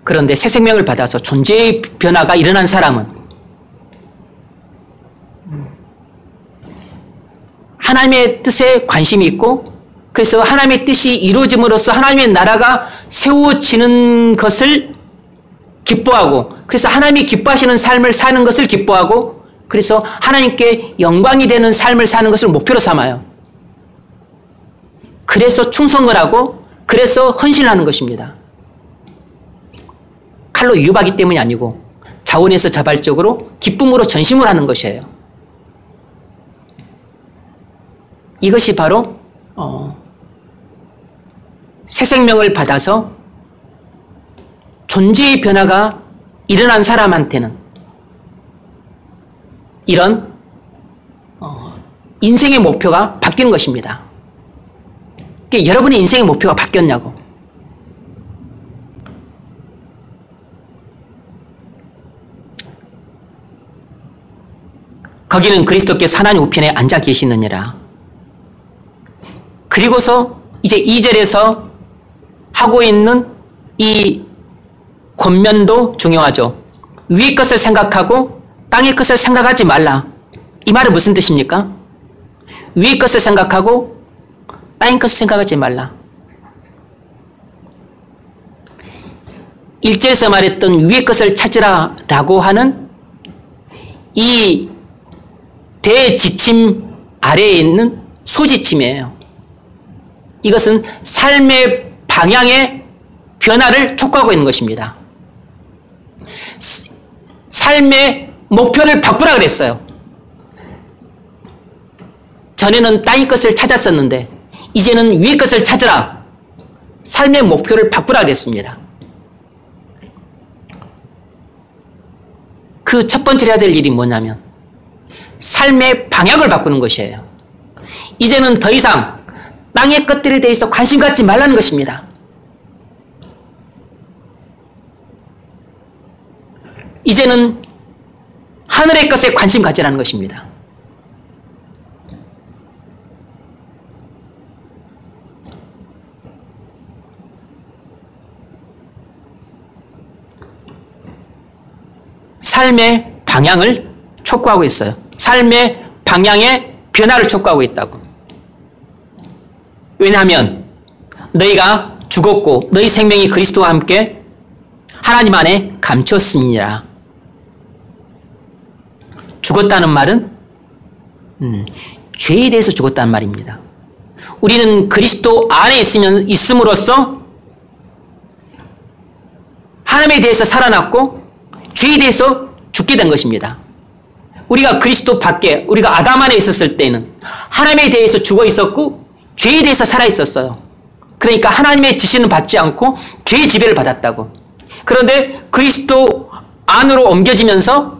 A: 그런데 새 생명을 받아서 존재의 변화가 일어난 사람은 하나님의 뜻에 관심이 있고 그래서 하나님의 뜻이 이루어짐으로써 하나님의 나라가 세워지는 것을 기뻐하고 그래서 하나님이 기뻐하시는 삶을 사는 것을 기뻐하고 그래서 하나님께 영광이 되는 삶을 사는 것을 목표로 삼아요. 그래서 충성을 하고 그래서 헌신을 하는 것입니다. 칼로 유입하기 때문이 아니고 자원에서 자발적으로 기쁨으로 전심을 하는 것이에요. 이것이 바로 새 생명을 받아서 존재의 변화가 일어난 사람한테는 이런 인생의 목표가 바뀌는 것입니다. 그러니까 여러분의 인생의 목표가 바뀌었냐고. 거기는 그리스도께서 하나님 우편에 앉아 계시느니라. 그리고서 이제 2절에서 하고 있는 이 권면도 중요하죠. 위의 것을 생각하고 땅의 것을 생각하지 말라. 이 말은 무슨 뜻입니까? 위의 것을 생각하고 땅의 것을 생각하지 말라. 1절에서 말했던 위의 것을 찾으라 라고 하는 이 대지침 아래에 있는 소지침이에요. 이것은 삶의 방향의 변화를 촉구하고 있는 것입니다. 삶의 목표를 바꾸라 그랬어요. 전에는 땅의 것을 찾았었는데 이제는 위의 것을 찾으라. 삶의 목표를 바꾸라 그랬습니다. 그 첫 번째 해야 될 일이 뭐냐면 삶의 방향을 바꾸는 것이에요. 이제는 더 이상 땅의 것들에 대해서 관심 갖지 말라는 것입니다. 이제는 하늘의 것에 관심 가지라는 것입니다. 삶의 방향을 촉구하고 있어요. 삶의 방향의 변화를 촉구하고 있다고. 왜냐하면 너희가 죽었고 너희 생명이 그리스도와 함께 하나님 안에 감추었음이니라. 죽었다는 말은 죄에 대해서 죽었다는 말입니다. 우리는 그리스도 안에 있음으로써 하나님에 대해서 살아났고 죄에 대해서 죽게 된 것입니다. 우리가 그리스도 밖에, 우리가 아담 안에 있었을 때는 하나님에 대해서 죽어 있었고 죄에 대해서 살아 있었어요. 그러니까 하나님의 지시는 받지 않고 죄의 지배를 받았다고. 그런데 그리스도 안으로 옮겨지면서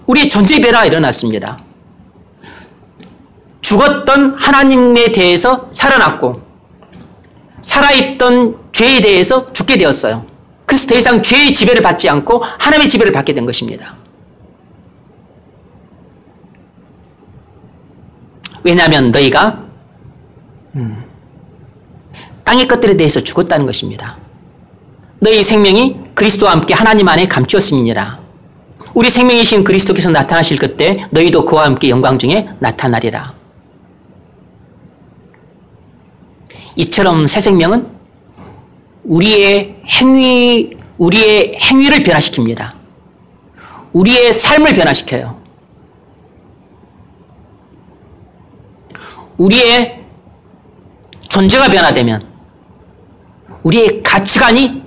A: 우리의 존재 변화가 일어났습니다. 죽었던 하나님에 대해서 살아났고 살아있던 죄에 대해서 죽게 되었어요. 그래서 더 이상 죄의 지배를 받지 않고 하나님의 지배를 받게 된 것입니다. 왜냐하면 너희가 땅의 것들에 대해서 죽었다는 것입니다. 너희 생명이 그리스도와 함께 하나님 안에 감추었음이니라. 우리 생명이신 그리스도께서 나타나실 그때 너희도 그와 함께 영광 중에 나타나리라. 이처럼 새 생명은 우리의 행위를 변화시킵니다. 우리의 삶을 변화시켜요. 우리의 존재가 변화되면 우리의 가치관이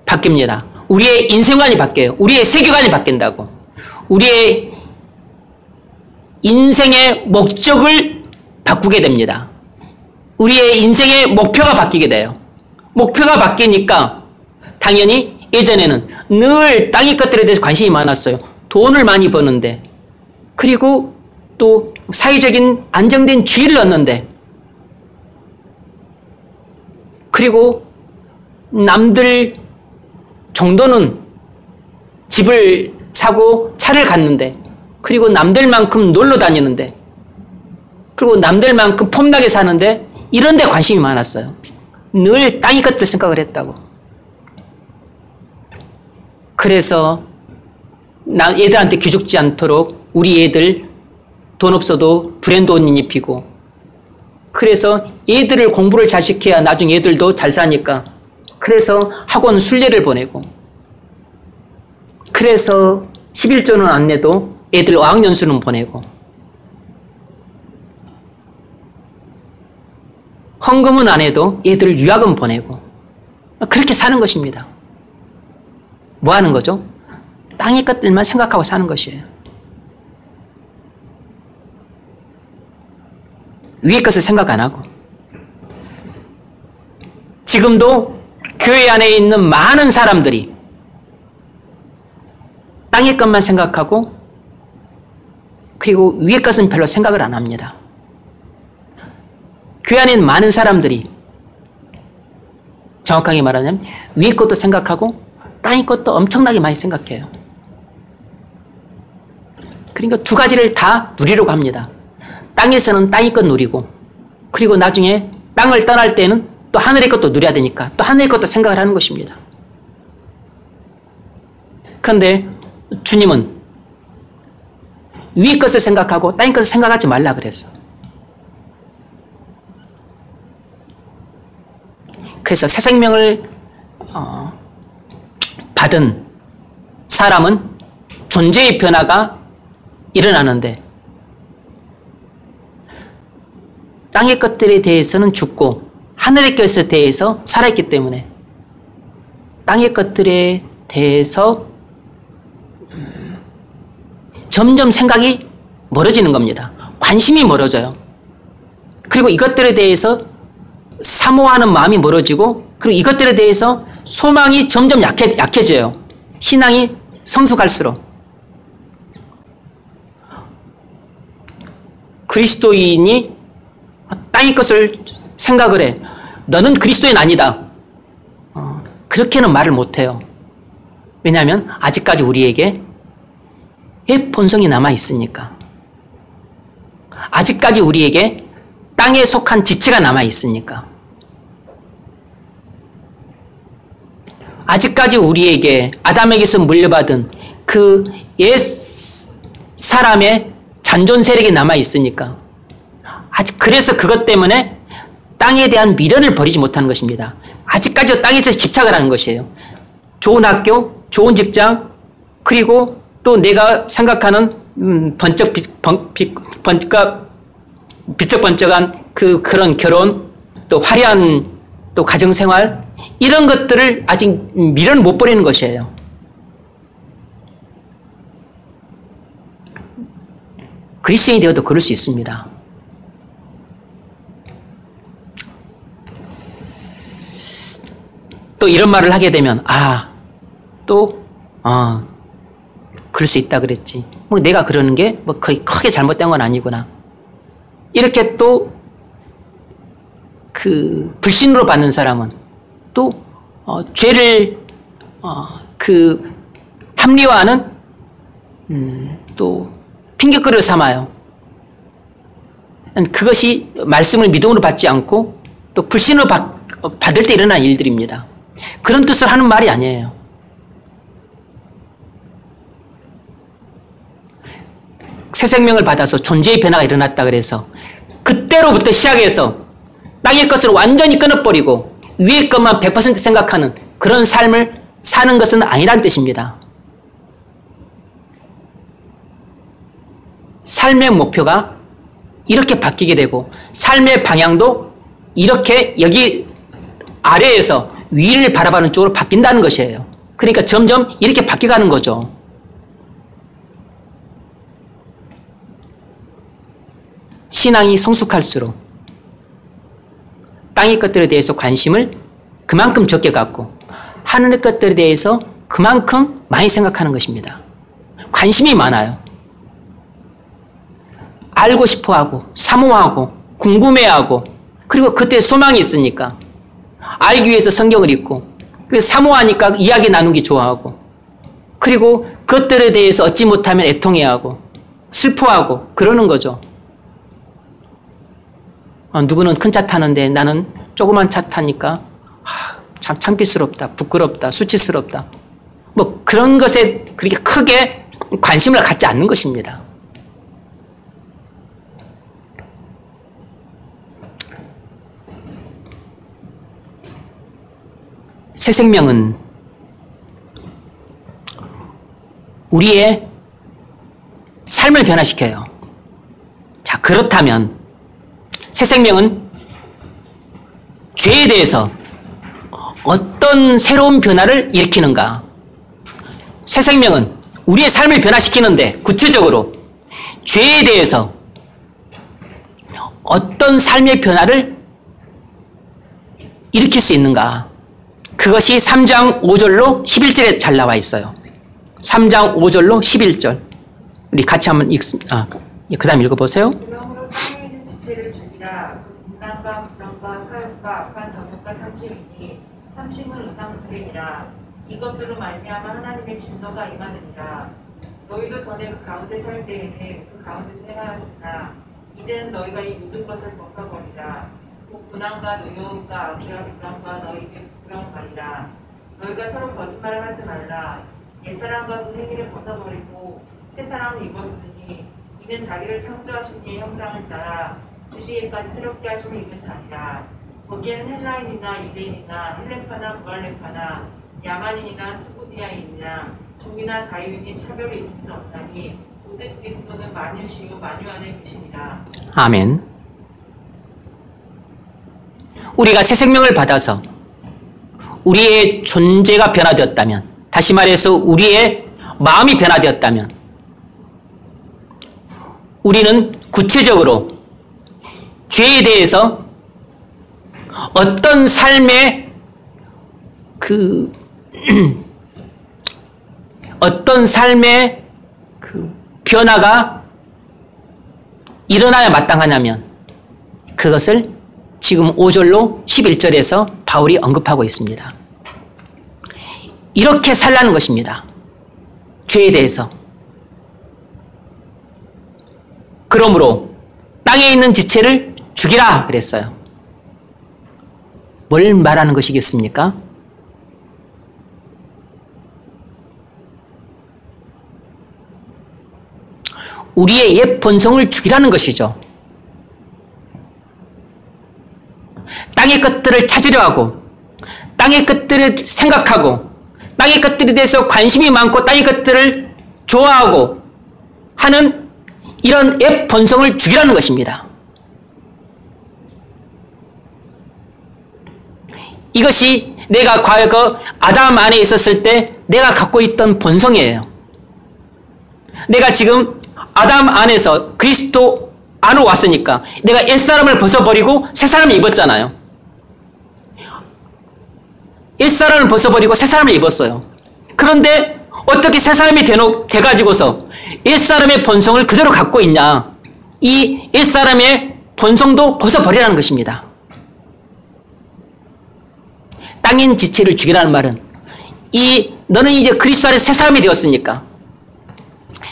A: 바뀝니다. 우리의 인생관이 바뀌어요. 우리의 세계관이 바뀐다고. 우리의 인생의 목적을 바꾸게 됩니다. 우리의 인생의 목표가 바뀌게 돼요. 목표가 바뀌니까 당연히 예전에는 늘 땅의 것들에 대해서 관심이 많았어요. 돈을 많이 버는데, 그리고 또 사회적인 안정된 지위를 얻는데, 그리고 남들 정도는 집을 사고 차를 갖는데, 그리고 남들만큼 놀러 다니는데, 그리고 남들만큼 폼나게 사는데, 이런 데 관심이 많았어요. 늘 땅의 것들 생각을 했다고. 그래서 얘들한테 기죽지 않도록 우리 애들 돈 없어도 브랜드 옷 입히고, 그래서 얘들을 공부를 잘 시켜야 나중에 얘들도 잘 사니까, 그래서 학원 순례를 보내고, 그래서 11조는 안 내도 애들 어학연수는 보내고, 헌금은 안 해도 얘들 유학은 보내고, 그렇게 사는 것입니다. 뭐 하는 거죠? 땅의 것들만 생각하고 사는 것이에요. 위의 것을 생각 안 하고. 지금도 교회 안에 있는 많은 사람들이 땅의 것만 생각하고, 그리고 위의 것은 별로 생각을 안 합니다. 교회 안에 있는 많은 사람들이 정확하게 말하자면 위의 것도 생각하고 땅의 것도 엄청나게 많이 생각해요. 그러니까 두 가지를 다 누리려고 합니다. 땅에서는 땅의 것 누리고, 그리고 나중에 땅을 떠날 때는 또 하늘의 것도 누려야 되니까 또 하늘의 것도 생각을 하는 것입니다. 그런데 주님은 위의 것을 생각하고 땅의 것을 생각하지 말라 그랬어. 그래서 새 생명을 받은 사람은 존재의 변화가 일어나는데, 땅의 것들에 대해서는 죽고 하늘의 것에 대해서 살아있기 때문에 땅의 것들에 대해서 점점 생각이 멀어지는 겁니다. 관심이 멀어져요. 그리고 이것들에 대해서 사모하는 마음이 멀어지고, 그리고 이것들에 대해서 소망이 점점 약해져요. 신앙이 성숙할수록. 그리스도인이 땅의 것을 생각을 해. 너는 그리스도인 아니다. 그렇게는 말을 못해요. 왜냐하면 아직까지 우리에게 본성이 남아있으니까. 아직까지 우리에게 땅에 속한 지체가 남아있으니까. 아직까지 우리에게 아담에게서 물려받은 그 옛 사람의 잔존 세력이 남아있으니까. 그래서 그것 때문에 땅에 대한 미련을 버리지 못하는 것입니다. 아직까지 땅에서 집착을 하는 것이에요. 좋은 학교, 좋은 직장, 그리고 또 내가 생각하는 비쩍번쩍한 그런 결혼, 또 화려한 또 가정생활, 이런 것들을 아직 미련을 못 버리는 것이에요. 그리스도인이 되어도 그럴 수 있습니다. 또 이런 말을 하게 되면 그럴 수 있다 그랬지. 뭐 내가 그러는 게 뭐 거의 크게 잘못된 건 아니구나. 이렇게 또 그 불신으로 받는 사람은 또 죄를 합리화하는 또 핑계거리를 삼아요. 그것이 말씀을 믿음으로 받지 않고 또 불신으로 받을 때 일어난 일들입니다. 그런 뜻을 하는 말이 아니에요. 새 생명을 받아서 존재의 변화가 일어났다 그래서 그때로부터 시작해서 땅의 것을 완전히 끊어버리고 위의 것만 100% 생각하는 그런 삶을 사는 것은 아니란 뜻입니다. 삶의 목표가 이렇게 바뀌게 되고 삶의 방향도 이렇게 여기 아래에서 위를 바라보는 쪽으로 바뀐다는 것이에요. 그러니까 점점 이렇게 바뀌어가는 거죠. 신앙이 성숙할수록 땅의 것들에 대해서 관심을 그만큼 적게 갖고 하늘의 것들에 대해서 그만큼 많이 생각하는 것입니다. 관심이 많아요. 알고 싶어하고 사모하고 궁금해하고 그리고 그때 소망이 있으니까 알기 위해서 성경을 읽고 그래서 사모하니까 이야기 나누기 좋아하고 그리고 그것들에 대해서 얻지 못하면 애통해하고 슬퍼하고 그러는 거죠. 누구는 큰 차 타는데 나는 조그만 차 타니까 참 창피스럽다, 부끄럽다, 수치스럽다. 뭐 그런 것에 그렇게 크게 관심을 갖지 않는 것입니다. 새 생명은 우리의 삶을 변화시켜요. 자, 그렇다면 새 생명은 죄에 대해서 어떤 새로운 변화를 일으키는가? 새 생명은 우리의 삶을 변화시키는데 구체적으로 죄에 대해서 어떤 삶의 변화를 일으킬 수 있는가? 그것이 3장 5절로 11절에 잘 나와 있어요. 3장 5절로 11절. 우리 같이 한번 그 다음 읽어보세요.
B: 그러므로 땅에 있는 지체를 죽이라. 그 분단과 부정과 사욕과 악한 정욕과 탐심이니 탐심은 우상숭배니라. 이것들로 말미암아 하나님의 진노가 임하느니라. 너희도 전에 그 가운데 살 때에는 그 가운데서 행하였으나 이제는 너희가 이 모든 것을 벗어버리라. 곧 분함과 노여움과 악의와 불안과 너희에게 부끄러운 말이라. 너희가 서로 거짓말을 하지 말라. 옛사람과 그 행위를 벗어버리고 새 사람을 입었으니 이는 자기를 창조하신 이의 형상을 따라 지시기까지 새롭게 하시는 이는 자니라. 거기에는 헬라인이나 유대인이나 헬레파나 무할레파나 야만인이나 수부디아인이나 종이나 자유인이 차별이 있을 수 없나니 오직 그리스도는 만유시요 만유 안에 계시니라.
A: 아멘. 우리가 새 생명을 받아서 우리의 존재가 변화되었다면, 다시 말해서 우리의 마음이 변화되었다면 우리는 구체적으로 죄에 대해서 어떤 삶의 변화가 일어나야 마땅하냐면 그것을 지금 5절로 11절에서 바울이 언급하고 있습니다. 이렇게 살라는 것입니다. 죄에 대해서. 그러므로 땅에 있는 지체를 죽이라 그랬어요. 뭘 말하는 것이겠습니까? 우리의 옛 본성을 죽이라는 것이죠. 땅의 것들을 찾으려 하고 땅의 것들을 생각하고 땅의 것들에 대해서 관심이 많고 땅의 것들을 좋아하고 하는 이런 옛 본성을 죽이라는 것입니다. 이것이 내가 과거 아담 안에 있었을 때 내가 갖고 있던 본성이에요. 내가 지금 아담 안에서 그리스도 안으로 왔으니까 내가 옛사람을 벗어버리고 새사람을 입었잖아요. 옛사람을 벗어버리고 새사람을 입었어요. 그런데 어떻게 새사람이 돼가지고서 옛사람의 본성을 그대로 갖고 있냐. 이 옛사람의 본성도 벗어버리라는 것입니다. 땅인 지체를 죽이라는 말은 너는 이제 그리스도 안에서 새사람이 되었으니까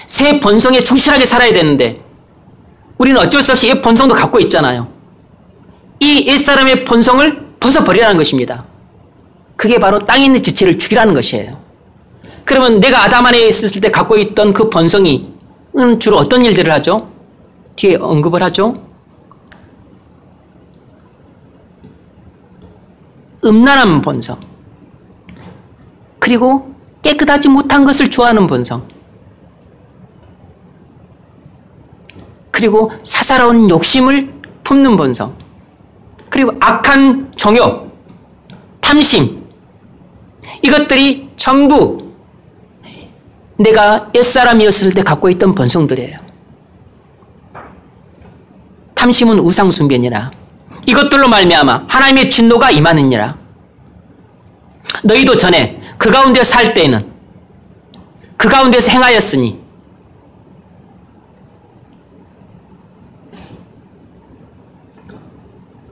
A: 새 본성에 충실하게 살아야 되는데 우리는 어쩔 수 없이 옛 본성도 갖고 있잖아요. 이 옛사람의 본성을 벗어버리라는 것입니다. 그게 바로 땅에 있는 지체를 죽이라는 것이에요. 그러면 내가 아담 안에 있었을 때 갖고 있던 그 본성이 주로 어떤 일들을 하죠? 뒤에 언급을 하죠. 음란한 본성, 그리고 깨끗하지 못한 것을 좋아하는 본성, 그리고 사사로운 욕심을 품는 본성, 그리고 악한 정욕, 탐심, 이것들이 전부 내가 옛사람이었을 때 갖고 있던 본성들이에요. 탐심은 우상숭배니라. 이것들로 말미암아 하나님의 진노가 임하느니라. 너희도 전에 그 가운데 살 때에는 그 가운데서 행하였으니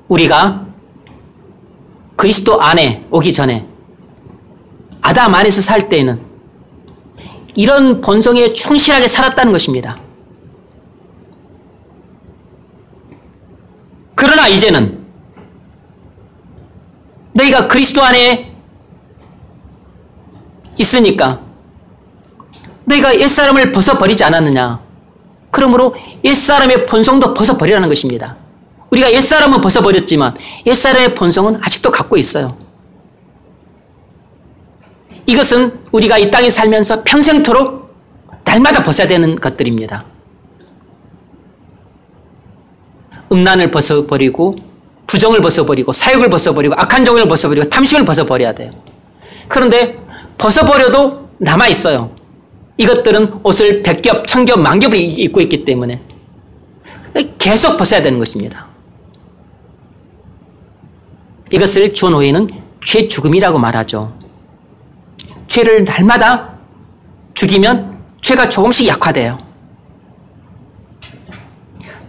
A: 우리가 그리스도 안에 오기 전에 아담 안에서 살 때에는 이런 본성에 충실하게 살았다는 것입니다. 그러나 이제는 너희가 그리스도 안에 있으니까 너희가 옛사람을 벗어버리지 않았느냐. 그러므로 옛사람의 본성도 벗어버리라는 것입니다. 우리가 옛사람은 벗어버렸지만 옛사람의 본성은 아직도 갖고 있어요. 이것은 우리가 이 땅에 살면서 평생토록 날마다 벗어야 되는 것들입니다. 음란을 벗어버리고 부정을 벗어버리고 사욕을 벗어버리고 악한 정욕을 벗어버리고 탐심을 벗어버려야 돼요. 그런데 벗어버려도 남아있어요. 이것들은 옷을 100겹, 1000겹, 10,000겹을 입고 있기 때문에 계속 벗어야 되는 것입니다. 이것을 존 오웨이는 죄 죽음이라고 말하죠. 죄를 날마다 죽이면 죄가 조금씩 약화돼요.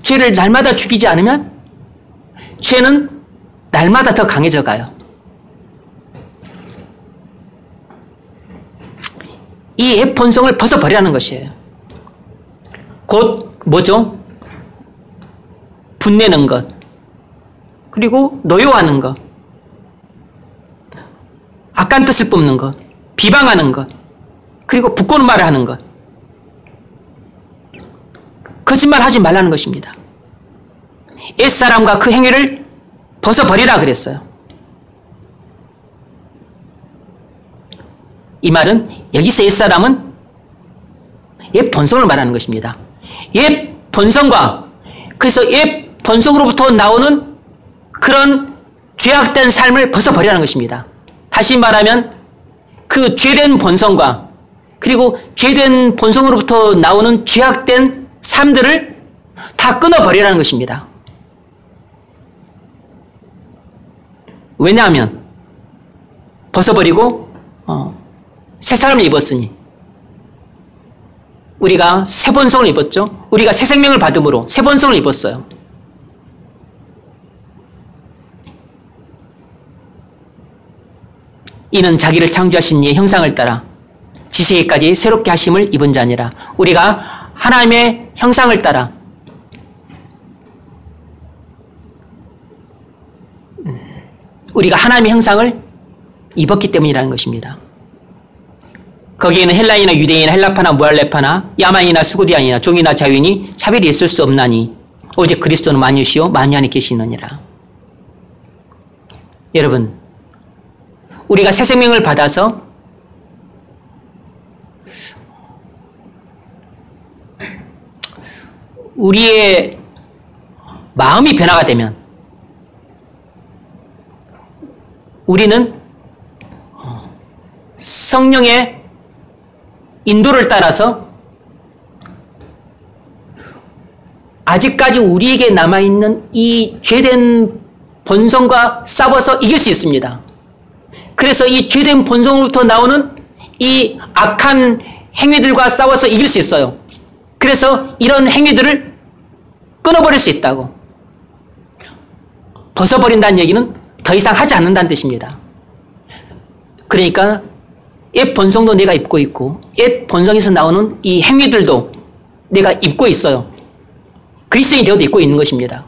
A: 죄를 날마다 죽이지 않으면 죄는 날마다 더 강해져 가요. 이 옛 본성을 벗어버리라는 것이에요. 곧 뭐죠? 분내는 것, 그리고 노여워하는 것, 악한 뜻을 뿜는 것, 비방하는 것, 그리고 부끄러운 말을 하는 것, 거짓말하지 말라는 것입니다. 옛사람과 그 행위를 벗어버리라 그랬어요. 이 말은 여기서 옛사람은 옛 본성을 말하는 것입니다. 옛 본성과 그래서 옛 본성으로부터 나오는 그런 죄악된 삶을 벗어버리라는 것입니다. 다시 말하면 그 죄된 본성과 그리고 죄된 본성으로부터 나오는 죄악된 삶들을 다 끊어버리라는 것입니다. 왜냐하면 벗어버리고 새 사람을 입었으니 우리가 새 본성을 입었죠. 우리가 새 생명을 받음으로 새 본성을 입었어요. 이는 자기를 창조하신 이의 형상을 따라 지세기까지 새롭게 하심을 입은 자니라. 우리가 하나님의 형상을 따라 우리가 하나님의 형상을 입었기 때문이라는 것입니다. 거기에는 헬라인이나 유대인이나 헬라파나 무할레파나 야만이나 수고디안이나 종이나 자유인이 차별이 있을 수 없나니 오직 그리스도는 만유시요 만유 안에 계시느니라. 여러분, 우리가 새 생명을 받아서 우리의 마음이 변화가 되면 우리는 성령의 인도를 따라서 아직까지 우리에게 남아있는 이 죄된 본성과 싸워서 이길 수 있습니다. 그래서 이 죄된 본성으로부터 나오는 이 악한 행위들과 싸워서 이길 수 있어요. 그래서 이런 행위들을 끊어버릴 수 있다고. 벗어버린다는 얘기는 더 이상 하지 않는다는 뜻입니다. 그러니까 옛 본성도 내가 입고 있고 옛 본성에서 나오는 이 행위들도 내가 입고 있어요. 그리스도인이 되어도 입고 있는 것입니다.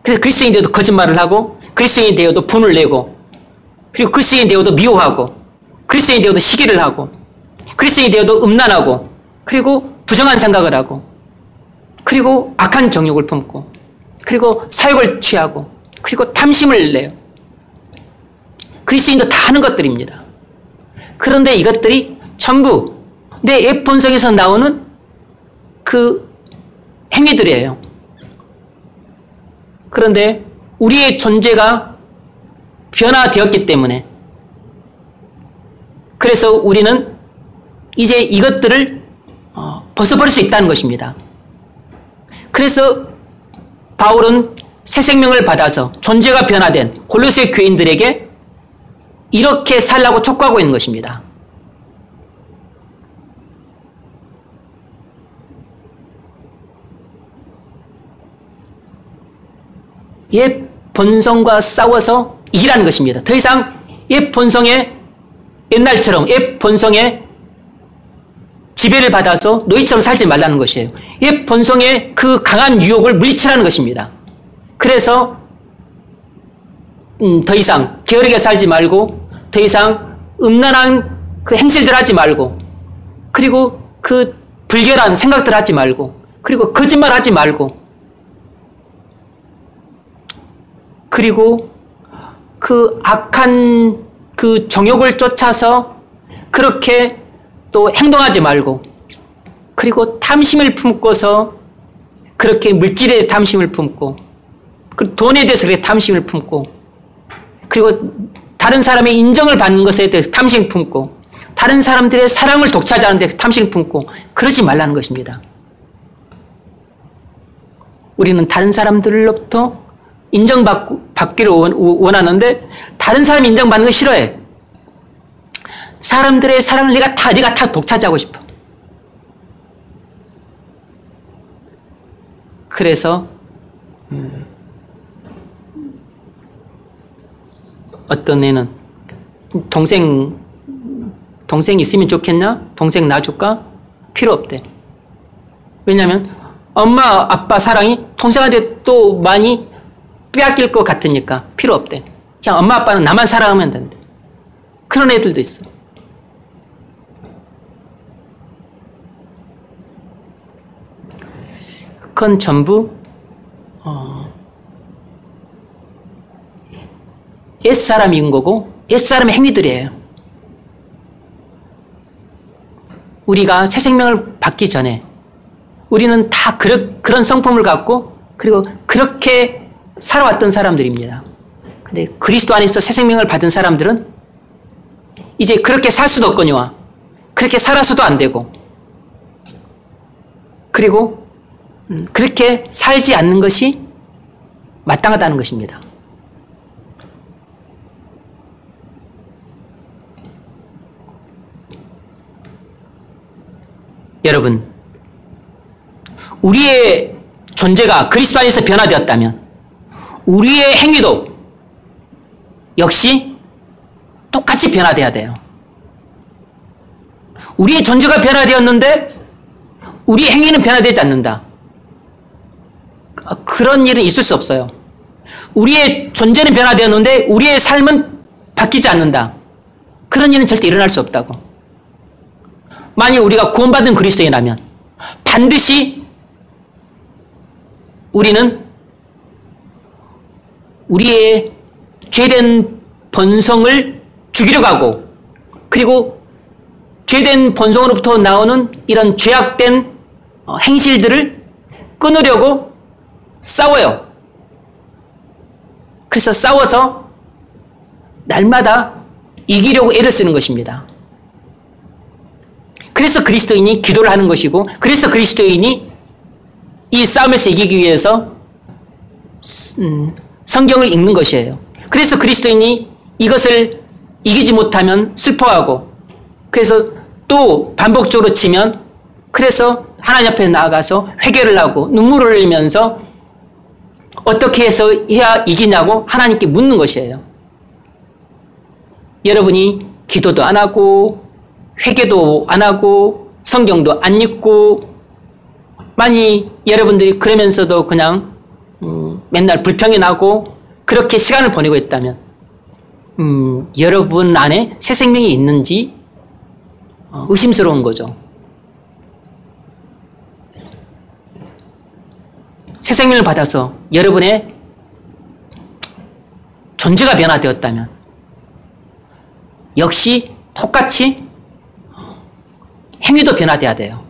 A: 그래서 그리스도인이 되어도 거짓말을 하고 그리스도인이 되어도 분을 내고 그리고 그리스도인이 되어도 미워하고 그리스도인이 되어도 시기를 하고 그리스도인이 되어도 음란하고 그리고 부정한 생각을 하고 그리고 악한 정욕을 품고 그리고 사욕을 취하고 그리고 탐심을 내요. 그리스도인도 다 하는 것들입니다. 그런데 이것들이 전부 내 옛 본성에서 나오는 그 행위들이에요. 그런데 우리의 존재가 변화되었기 때문에 그래서 우리는 이제 이것들을 벗어버릴 수 있다는 것입니다. 그래서 바울은 새 생명을 받아서 존재가 변화된 골로새 교인들에게 이렇게 살라고 촉구하고 있는 것입니다. 옛 본성과 싸워서 이기라는 것입니다. 더 이상 옛 본성의 옛날처럼 옛 본성의 지배를 받아서 노예처럼 살지 말라는 것이에요. 옛 본성의 그 강한 유혹을 물리치라는 것입니다. 그래서 더 이상 게으르게 살지 말고 더 이상 음란한 그 행실들 하지 말고 그리고 그 불결한 생각들 하지 말고 그리고 거짓말 하지 말고 그리고 그 악한 그 정욕을 쫓아서 그렇게 또 행동하지 말고 그리고 탐심을 품고서 그렇게 물질에 탐심을 품고 그 돈에 대해서 그렇게 탐심을 품고 그리고 다른 사람의 인정을 받는 것에 대해서 탐심을 품고 다른 사람들의 사랑을 독차지하는 데 탐심을 품고 그러지 말라는 것입니다. 우리는 다른 사람들로부터 인정받기를 원하는데 다른 사람이 인정받는 거 싫어해. 사람들의 사랑을 네가 다 독차지하고 싶어. 그래서 어떤 애는 동생 있으면 좋겠냐? 동생 놔줄까? 필요 없대. 왜냐하면 엄마 아빠 사랑이 동생한테 또 많이 빼앗길 것 같으니까 필요 없대. 그냥 엄마 아빠는 나만 사랑하면 된대. 그런 애들도 있어. 그건 전부 옛사람인 거고 옛사람의 행위들이에요. 우리가 새 생명을 받기 전에 우리는 다 그런 성품을 갖고 그리고 그렇게 살아왔던 사람들입니다. 근데 그리스도 안에서 새 생명을 받은 사람들은 이제 그렇게 살 수도 없거니와 그렇게 살아서도 안 되고 그리고 그렇게 살지 않는 것이 마땅하다는 것입니다. 여러분, 우리의 존재가 그리스도 안에서 변화되었다면 우리의 행위도 역시 똑같이 변화되어야 돼요. 우리의 존재가 변화되었는데 우리의 행위는 변화되지 않는다. 그런 일은 있을 수 없어요. 우리의 존재는 변화되었는데 우리의 삶은 바뀌지 않는다. 그런 일은 절대 일어날 수 없다고. 만일 우리가 구원받은 그리스도인이라면 반드시 우리는 우리의 죄된 본성을 죽이려고 하고 그리고 죄된 본성으로부터 나오는 이런 죄악된 행실들을 끊으려고 싸워요. 그래서 싸워서 날마다 이기려고 애를 쓰는 것입니다. 그래서 그리스도인이 기도를 하는 것이고 그래서 그리스도인이 이 싸움에서 이기기 위해서 성경을 읽는 것이에요. 그래서 그리스도인이 이것을 이기지 못하면 슬퍼하고, 그래서 또 반복적으로 지면, 그래서 하나님 앞에 나아가서 회개를 하고 눈물을 흘리면서 어떻게 해서 해야 이기냐고 하나님께 묻는 것이에요. 여러분이 기도도 안 하고 회개도 안 하고 성경도 안 읽고, 만약 여러분들이 그러면서도 그냥 맨날 불평이 나고 그렇게 시간을 보내고 있다면 여러분 안에 새 생명이 있는지 의심스러운 거죠. 새 생명을 받아서 여러분의 존재가 변화되었다면 역시 똑같이 행위도 변화돼야 돼요.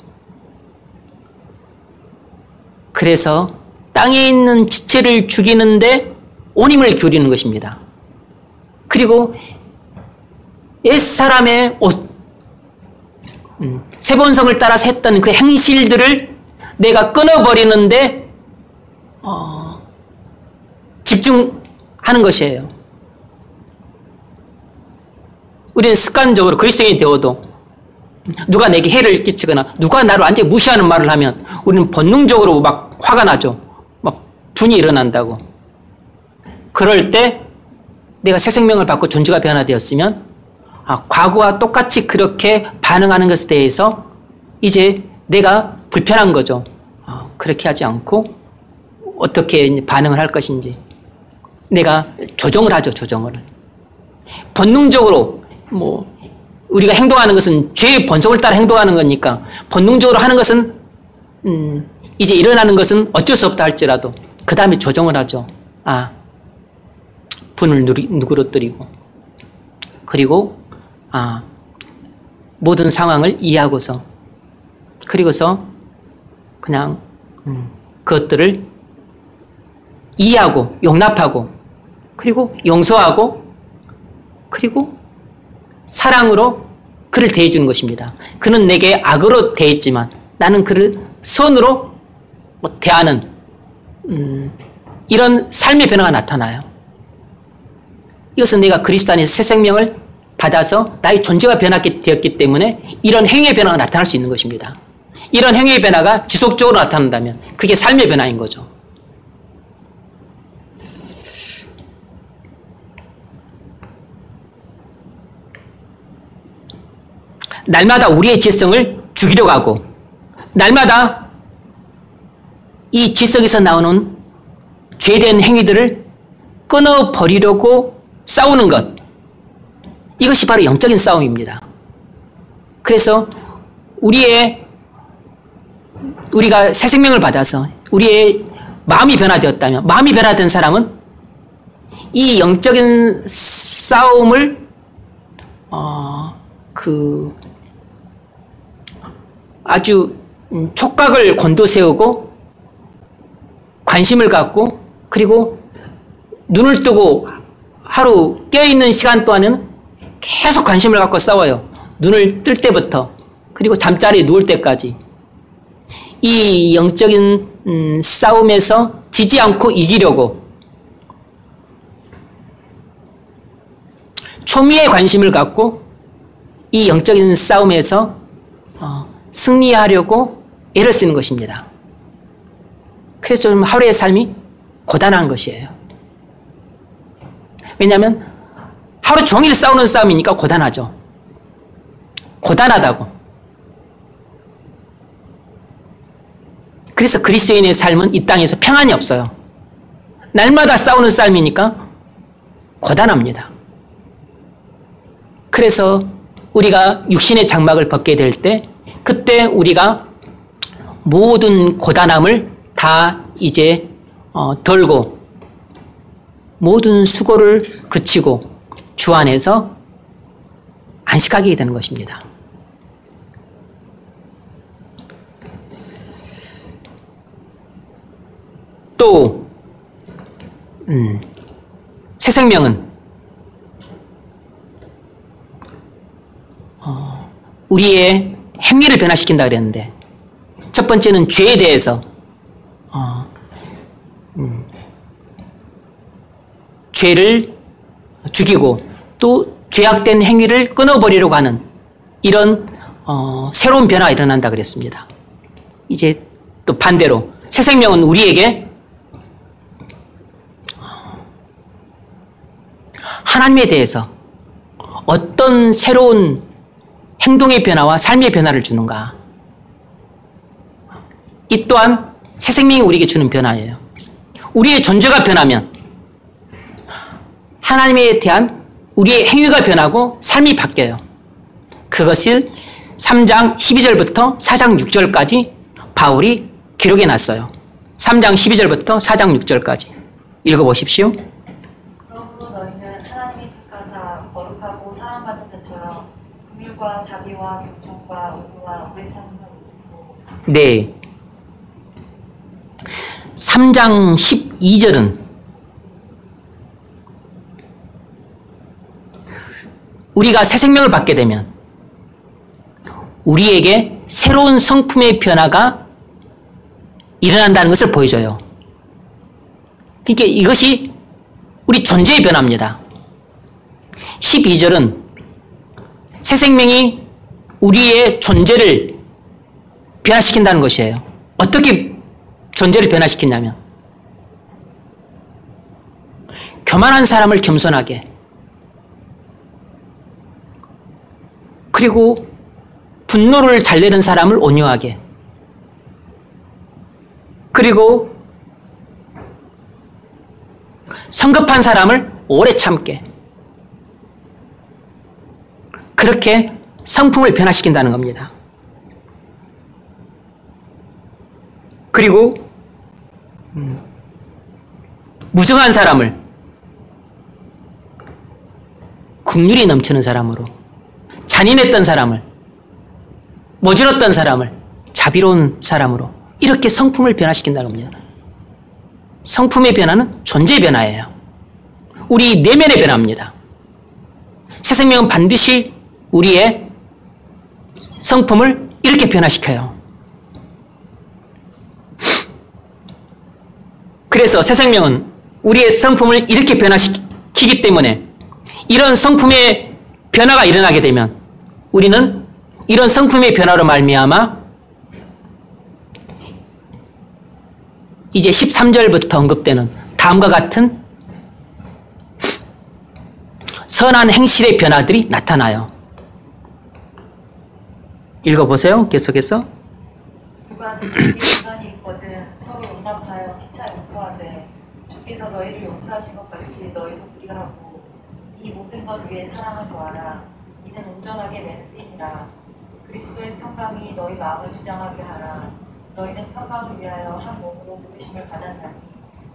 A: 그래서 땅에 있는 지체를 죽이는데 온 힘을 기울이는 것입니다. 그리고 옛사람의 세본성을 따라서 했던 그 행실들을 내가 끊어버리는데 집중하는 것이에요. 우리는 습관적으로 그리스도인이 되어도 누가 내게 해를 끼치거나 누가 나를 완전히 무시하는 말을 하면 우리는 본능적으로 막 화가 나죠. 막 분이 일어난다고. 그럴 때 내가 새 생명을 받고 존재가 변화되었으면 과거와 똑같이 그렇게 반응하는 것에 대해서 이제 내가 불편한 거죠. 그렇게 하지 않고 어떻게 반응을 할 것인지 내가 조정을 하죠. 조정을. 본능적으로 우리가 행동하는 것은 죄의 본성을 따라 행동하는 거니까 본능적으로 하는 것은 이제 일어나는 것은 어쩔 수 없다 할지라도 그 다음에 조정을 하죠. 분을 누그러뜨리고, 그리고 모든 상황을 이해하고서, 그리고서 그냥 그것들을 이해하고 용납하고, 그리고 용서하고, 그리고 사랑으로 그를 대해주는 것입니다. 그는 내게 악으로 대했지만 나는 그를 선으로 대하는 이런 삶의 변화가 나타나요. 이것은 내가 그리스도 안에서 새 생명을 받아서 나의 존재가 변화되었기 때문에 이런 행위의 변화가 나타날 수 있는 것입니다. 이런 행위의 변화가 지속적으로 나타난다면 그게 삶의 변화인 거죠. 날마다 우리의 지성을 죽이려고 하고, 날마다 이 지성에서 나오는 죄된 행위들을 끊어버리려고 싸우는 것, 이것이 바로 영적인 싸움입니다. 그래서 우리가 새 생명을 받아서 우리의 마음이 변화되었다면, 마음이 변화된 사람은 이 영적인 싸움을 아주 촉각을 곤두세우고 관심을 갖고, 그리고 눈을 뜨고 하루 깨어있는 시간 동안에는 계속 관심을 갖고 싸워요. 눈을 뜰 때부터 그리고 잠자리에 누울 때까지. 이 영적인 싸움에서 지지 않고 이기려고 초미의 관심을 갖고 이 영적인 싸움에서 승리하려고 애를 쓰는 것입니다. 그래서 좀 하루의 삶이 고단한 것이에요. 왜냐하면 하루 종일 싸우는 싸움이니까 고단하죠. 고단하다고. 그래서 그리스도인의 삶은 이 땅에서 평안이 없어요. 날마다 싸우는 싸움이니까 고단합니다. 그래서 우리가 육신의 장막을 벗게 될 때, 그때 우리가 모든 고단함을 다 이제 덜고 모든 수고를 그치고 주 안에서 안식하게 되는 것입니다. 또 새 생명은 우리의 행위를 변화시킨다 그랬는데, 첫 번째는 죄에 대해서 죄를 죽이고 또 죄악된 행위를 끊어버리려고 하는 이런 새로운 변화가 일어난다 그랬습니다. 이제 또 반대로 새 생명은 우리에게 하나님에 대해서 어떤 새로운 행동의 변화와 삶의 변화를 주는가. 이 또한 새 생명이 우리에게 주는 변화예요. 우리의 존재가 변하면 하나님에 대한 우리의 행위가 변하고 삶이 바뀌어요. 그것을 3장 12절부터 4장 6절까지 바울이 기록해 놨어요. 3장 12절부터 4장 6절까지 읽어보십시오.
B: 그러므로 너희는 하나님이 택하사 거룩하고 사랑받는 자처럼 긍휼과 자비와 경청과 온유와 오래 참음을 얻고.
A: 네. 3장 12절은 우리가 새 생명을 받게 되면 우리에게 새로운 성품의 변화가 일어난다는 것을 보여줘요. 그러니까 이것이 우리 존재의 변화입니다. 12절은 새 생명이 우리의 존재를 변화시킨다는 것이에요. 어떻게 존재를 변화시키냐면 교만한 사람을 겸손하게, 그리고 분노를 잘 내는 사람을 온유하게, 그리고 성급한 사람을 오래 참게, 그렇게 성품을 변화시킨다는 겁니다. 그리고 무정한 사람을 긍휼이 넘치는 사람으로, 잔인했던 사람을, 모질었던 사람을 자비로운 사람으로, 이렇게 성품을 변화시킨다는 겁니다. 성품의 변화는 존재의 변화예요. 우리 내면의 변화입니다. 새 생명은 반드시 우리의 성품을 이렇게 변화시켜요. 그래서 새 생명은 우리의 성품을 이렇게 변화시키기 때문에 이런 성품의 변화가 일어나게 되면 우리는 이런 성품의 변화로 말미암아 이제 13절부터 언급되는 다음과 같은 선한 행실의 변화들이 나타나요. 읽어보세요. 계속해서.
B: 누가 너희에게 불만이 있거든 서로 용납하여 피차 용서하되 주께서 너희를 용서하신 것 같이 너희도 그리하고 이 모든 것 위에 사랑을 더하라. 이는 온전하게 매는 띠니라. 그리스도의 평강이 너희 마음을 주장하게 하라. 너희는 평강을 위하여 한 몸으로 부르심을 받았나니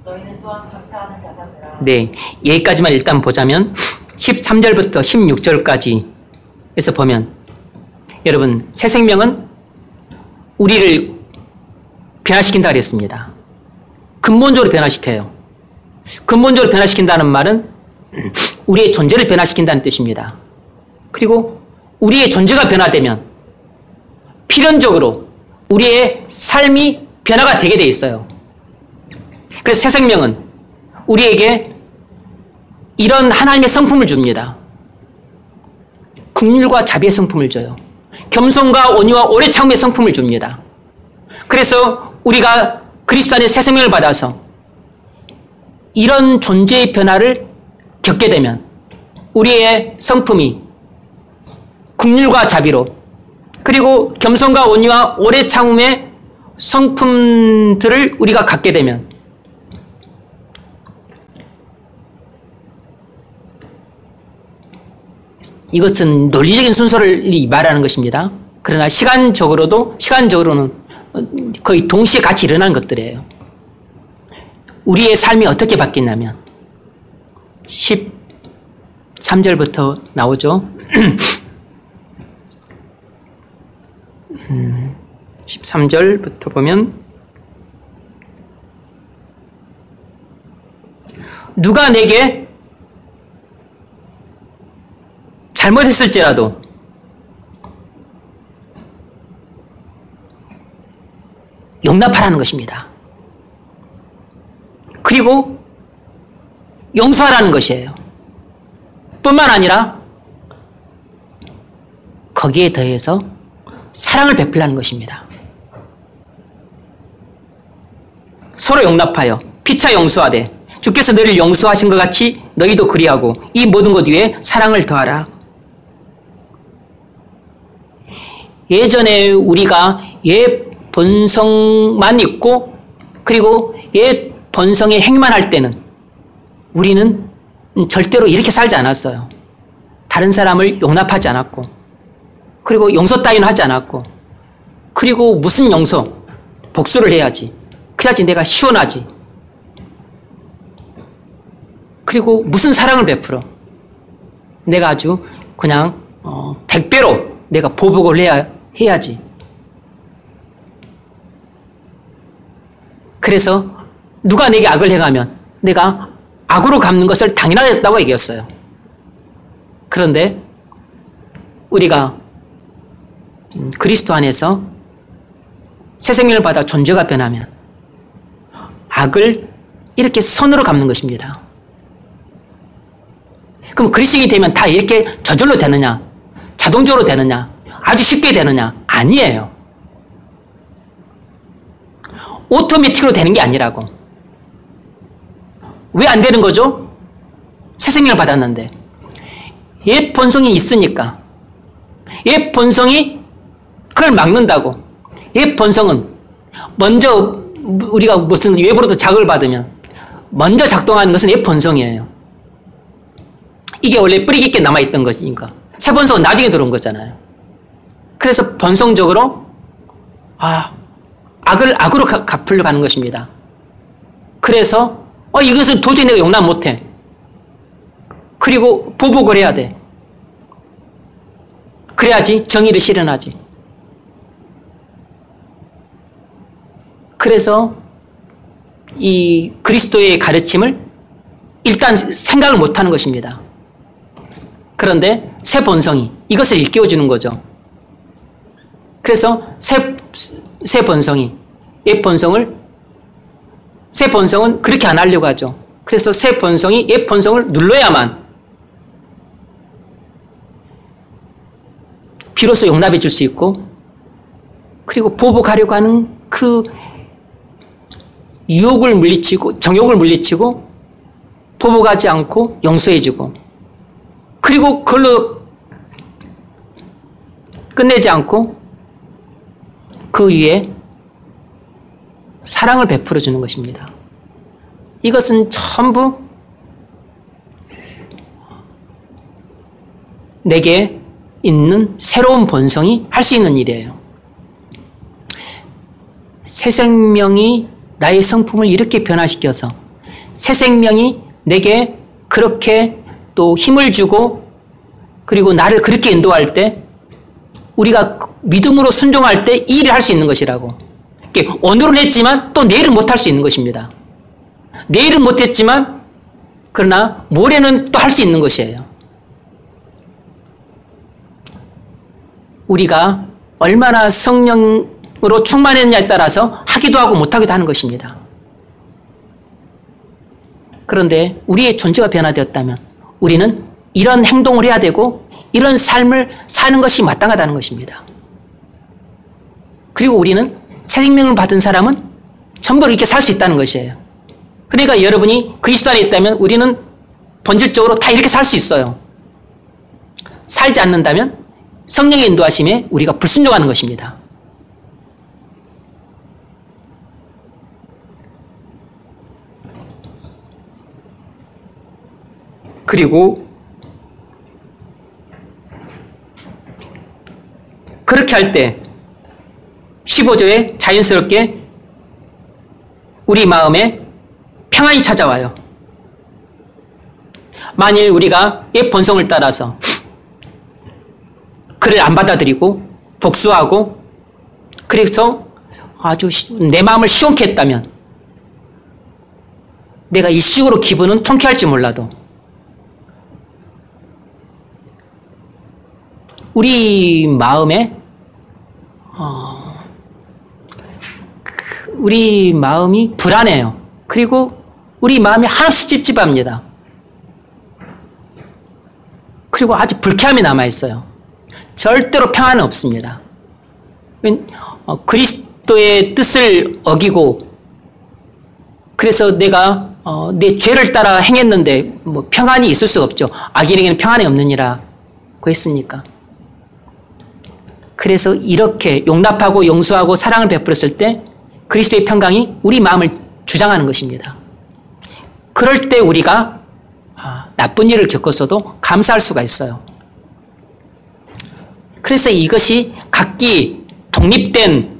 B: 너희는 또한 감사하는 자가 되라.
A: 네, 여기까지만 일단 보자면 13절부터 16절까지 에서 보면 여러분 새 생명은 우리를 변화시킨다 그랬습니다. 근본적으로 변화시켜요. 근본적으로 변화시킨다는 말은 우리의 존재를 변화시킨다는 뜻입니다. 그리고 우리의 존재가 변화되면 필연적으로 우리의 삶이 변화가 되게 돼 있어요. 그래서 새 생명은 우리에게 이런 하나님의 성품을 줍니다. 긍휼과 자비의 성품을 줘요. 겸손과 온유와 오래 참음의 성품을 줍니다. 그래서 우리가 그리스도 안에 새 생명을 받아서 이런 존재의 변화를 겪게 되면 우리의 성품이 긍휼과 자비로, 그리고 겸손과 온유와 오래 참음의 성품들을 우리가 갖게 되면 이것은 논리적인 순서를 말하는 것입니다. 그러나 시간적으로는 거의 동시에 같이 일어나는 것들이에요. 우리의 삶이 어떻게 바뀌냐면 13절부터 나오죠. 13절부터 보면 누가 내게 잘못했을지라도 용납하라는 것입니다. 그리고 용서하라는 것이에요. 뿐만 아니라 거기에 더해서 사랑을 베풀라는 것입니다. 서로 용납하여 피차 용서하되 주께서 너를 용서하신 것 같이 너희도 그리하고 이 모든 것 위에 사랑을 더하라. 예전에 우리가 옛 본성만 있고 그리고 옛 본성의 행위만 할 때는 우리는 절대로 이렇게 살지 않았어요. 다른 사람을 용납하지 않았고 그리고 용서 따위는 하지 않았고 그리고 무슨 용서? 복수를 해야지. 그래야지 내가 시원하지. 그리고 무슨 사랑을 베풀어? 내가 아주 그냥 100배로 내가 보복을 해야지. 그래서 누가 내게 악을 행하면 내가 악으로 갚는 것을 당연하다고 얘기했어요. 그런데 우리가 그리스도 안에서 새 생명을 받아 존재가 변하면 악을 이렇게 선으로 갚는 것입니다. 그럼 그리스도인이 되면 다 이렇게 저절로 되느냐? 자동적으로 되느냐? 아주 쉽게 되느냐? 아니에요. 오토매틱으로 되는 게 아니라고. 왜 안 되는 거죠? 새 생명을 받았는데. 옛 본성이 있으니까. 옛 본성이 그걸 막는다고. 옛 본성은 먼저 우리가 무슨 외부로부터 자극을 받으면 먼저 작동하는 것은 옛 본성이에요. 이게 원래 뿌리 깊게 남아있던 것이니까. 새 본성은 나중에 들어온 거잖아요. 그래서 본성적으로 악을 악으로 갚으려고 하는 것입니다. 그래서 이것은 도저히 내가 용납 못해. 그리고 보복을 해야 돼. 그래야지 정의를 실현하지. 그래서 이 그리스도의 가르침을 일단 생각을 못하는 것입니다. 그런데 새 본성이 이것을 일깨워주는 거죠. 그래서 새 본성이 옛 본성은 그렇게 안 하려고 하죠. 그래서 새 본성이 옛 본성을 눌러야만 비로소 용납해 줄 수 있고 그리고 보복하려고 하는 그 유혹을 물리치고 정욕을 물리치고 보복하지 않고 용서해 주고 그리고 그걸로 끝내지 않고 그 위에 사랑을 베풀어 주는 것입니다. 이것은 전부 내게 있는 새로운 본성이 할 수 있는 일이에요. 새 생명이 나의 성품을 이렇게 변화시켜서 새 생명이 내게 그렇게 또 힘을 주고 그리고 나를 그렇게 인도할 때 우리가 믿음으로 순종할 때 이 일을 할 수 있는 것이라고. 오늘은 했지만 또 내일은 못할 수 있는 것입니다. 내일은 못했지만 그러나 모레는 또 할 수 있는 것이에요. 우리가 얼마나 성령으로 충만했냐에 따라서 하기도 하고 못하기도 하는 것입니다. 그런데 우리의 존재가 변화되었다면 우리는 이런 행동을 해야 되고 이런 삶을 사는 것이 마땅하다는 것입니다. 그리고 우리는 새 생명을 받은 사람은 전부 이렇게 살 수 있다는 것이에요. 그러니까 여러분이 그리스도 안에 있다면 우리는 본질적으로 다 이렇게 살 수 있어요. 살지 않는다면 성령의 인도하심에 우리가 불순종하는 것입니다. 그리고 그렇게 할 때 15절에 자연스럽게 우리 마음에 평안이 찾아와요. 만일 우리가 옛 본성을 따라서 그를 안 받아들이고 복수하고 그래서 아주 내 마음을 시원케 했다면 내가 일시적으로 기분은 통쾌할지 몰라도 우리 마음에 우리 마음이 불안해요. 그리고 우리 마음이 한없이 찝찝합니다. 그리고 아주 불쾌함이 남아있어요. 절대로 평안은 없습니다. 그리스도의 뜻을 어기고 그래서 내가 내 죄를 따라 행했는데 뭐 평안이 있을 수가 없죠. 악인에게는 평안이 없느니라고 했으니까. 그래서 이렇게 용납하고 용서하고 사랑을 베풀었을 때 그리스도의 평강이 우리 마음을 주장하는 것입니다. 그럴 때 우리가 나쁜 일을 겪었어도 감사할 수가 있어요. 그래서 이것이 각기 독립된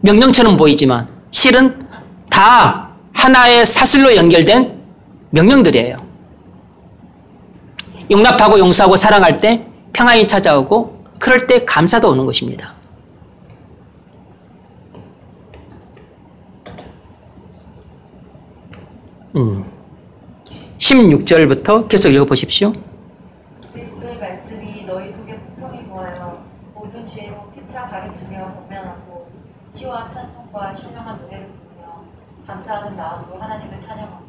A: 명령처럼 보이지만 실은 다 하나의 사슬로 연결된 명령들이에요. 용납하고 용서하고 사랑할 때 평안이 찾아오고 그럴 때 감사도 오는 것입니다. 16절부터 계속 읽어보십시오.
B: 그리스도의 말씀이 너희 속에 풍성히 거하여 모든 지혜로 피차 가르치며 권면하고 시와 찬송과 신령한 노래를 부르며 감사하는 마음으로 하나님을 찬양하고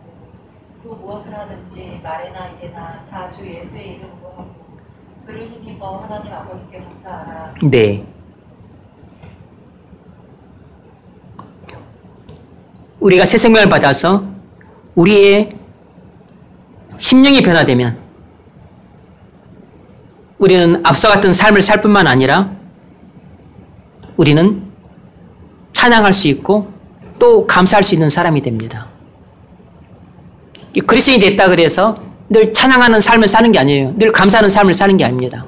B: 또 무엇을 하든지 말에나 이에나 다 주 예수의 이름으로 하고 그를 힘입어 하나님 아버지께 감사하라.
A: 네. 우리가 새 생명을 받아서 우리의 심령이 변화되면 우리는 앞서 같은 삶을 살 뿐만 아니라 우리는 찬양할 수 있고 또 감사할 수 있는 사람이 됩니다. 그리스도인이 됐다 그래서 늘 찬양하는 삶을 사는 게 아니에요. 늘 감사하는 삶을 사는 게 아닙니다.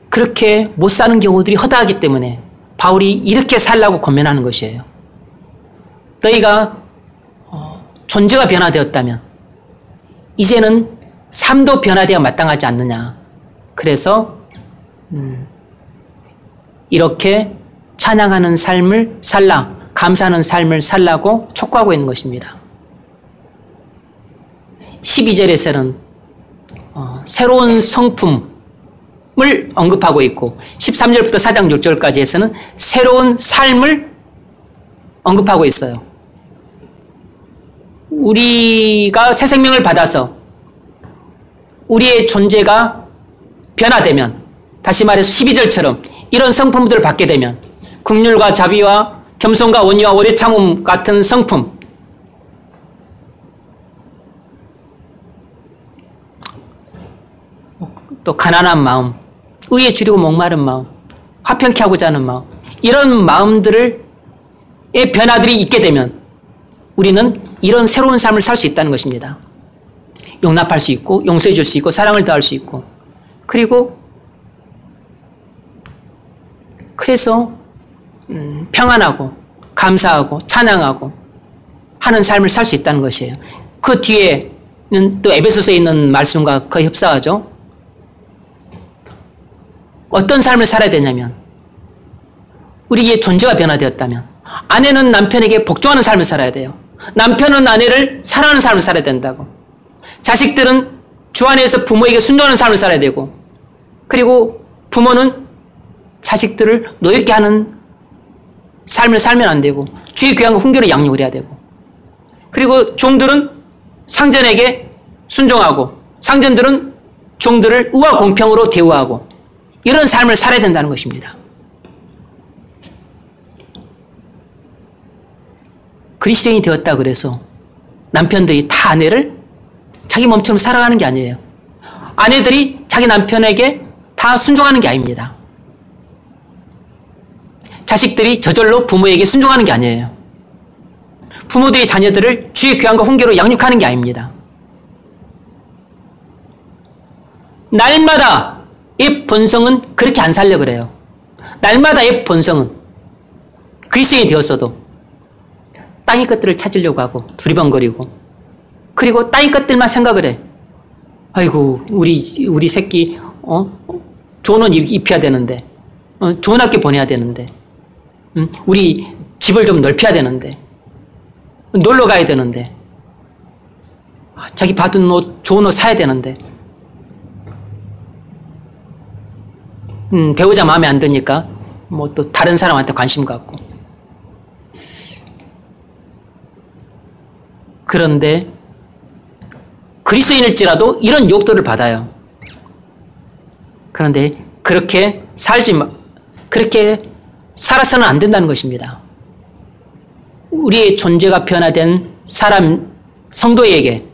A: 그렇게 못 사는 경우들이 허다하기 때문에 바울이 이렇게 살라고 권면하는 것이에요. 너희가 존재가 변화되었다면 이제는 삶도 변화되어 마땅하지 않느냐. 그래서 이렇게 찬양하는 삶을 살라, 감사하는 삶을 살라고 촉구하고 있는 것입니다. 12절에서는 새로운 성품을 언급하고 있고 13절부터 4장 6절까지에서는 새로운 삶을 언급하고 있어요. 우리가 새 생명을 받아서 우리의 존재가 변화되면 다시 말해서 12절처럼 이런 성품들을 받게 되면 긍휼과 자비와 겸손과 온유와 오래 참음 같은 성품, 또 가난한 마음, 의에 주려고 목마른 마음, 화평케 하고자 하는 마음, 이런 마음들의 변화들이 있게 되면 우리는 이런 새로운 삶을 살 수 있다는 것입니다. 용납할 수 있고 용서해 줄 수 있고 사랑을 더할 수 있고 그래서 평안하고 감사하고 찬양하고 하는 삶을 살 수 있다는 것이에요. 그 뒤에는 또 에베소서에 있는 말씀과 거의 흡사하죠. 어떤 삶을 살아야 되냐면 우리의 존재가 변화되었다면 아내는 남편에게 복종하는 삶을 살아야 돼요. 남편은 아내를 사랑하는 삶을 살아야 된다고. 자식들은 주 안에서 부모에게 순종하는 삶을 살아야 되고 그리고 부모는 자식들을 노엽게 하는 삶을 살면 안 되고 주의 귀한 훈계로 양육을 해야 되고 그리고 종들은 상전에게 순종하고 상전들은 종들을 의와 공평으로 대우하고 이런 삶을 살아야 된다는 것입니다. 그리스도인이 되었다 그래서 남편들이 다 아내를 자기 몸처럼 사랑하는 게 아니에요. 아내들이 자기 남편에게 다 순종하는 게 아닙니다. 자식들이 저절로 부모에게 순종하는 게 아니에요. 부모들이 자녀들을 주의 귀한과 훈계로 양육하는 게 아닙니다. 날마다의 본성은 그렇게 안 살려 그래요. 날마다의 본성은 그리스도인이 되었어도 땅의 것들을 찾으려고 하고 두리번거리고 그리고 땅의 것들만 생각을 해. 아이고 우리 새끼 좋은 옷 입혀야 되는데 좋은 학교 보내야 되는데 우리 집을 좀 넓혀야 되는데 놀러 가야 되는데 자기 받은 옷 좋은 옷 사야 되는데 배우자 마음에 안 드니까 뭐 또 다른 사람한테 관심 갖고 그런데 그리스도인일지라도 이런 욕도를 받아요. 그런데 그렇게 그렇게 살아서는 안 된다는 것입니다. 우리의 존재가 변화된 성도에게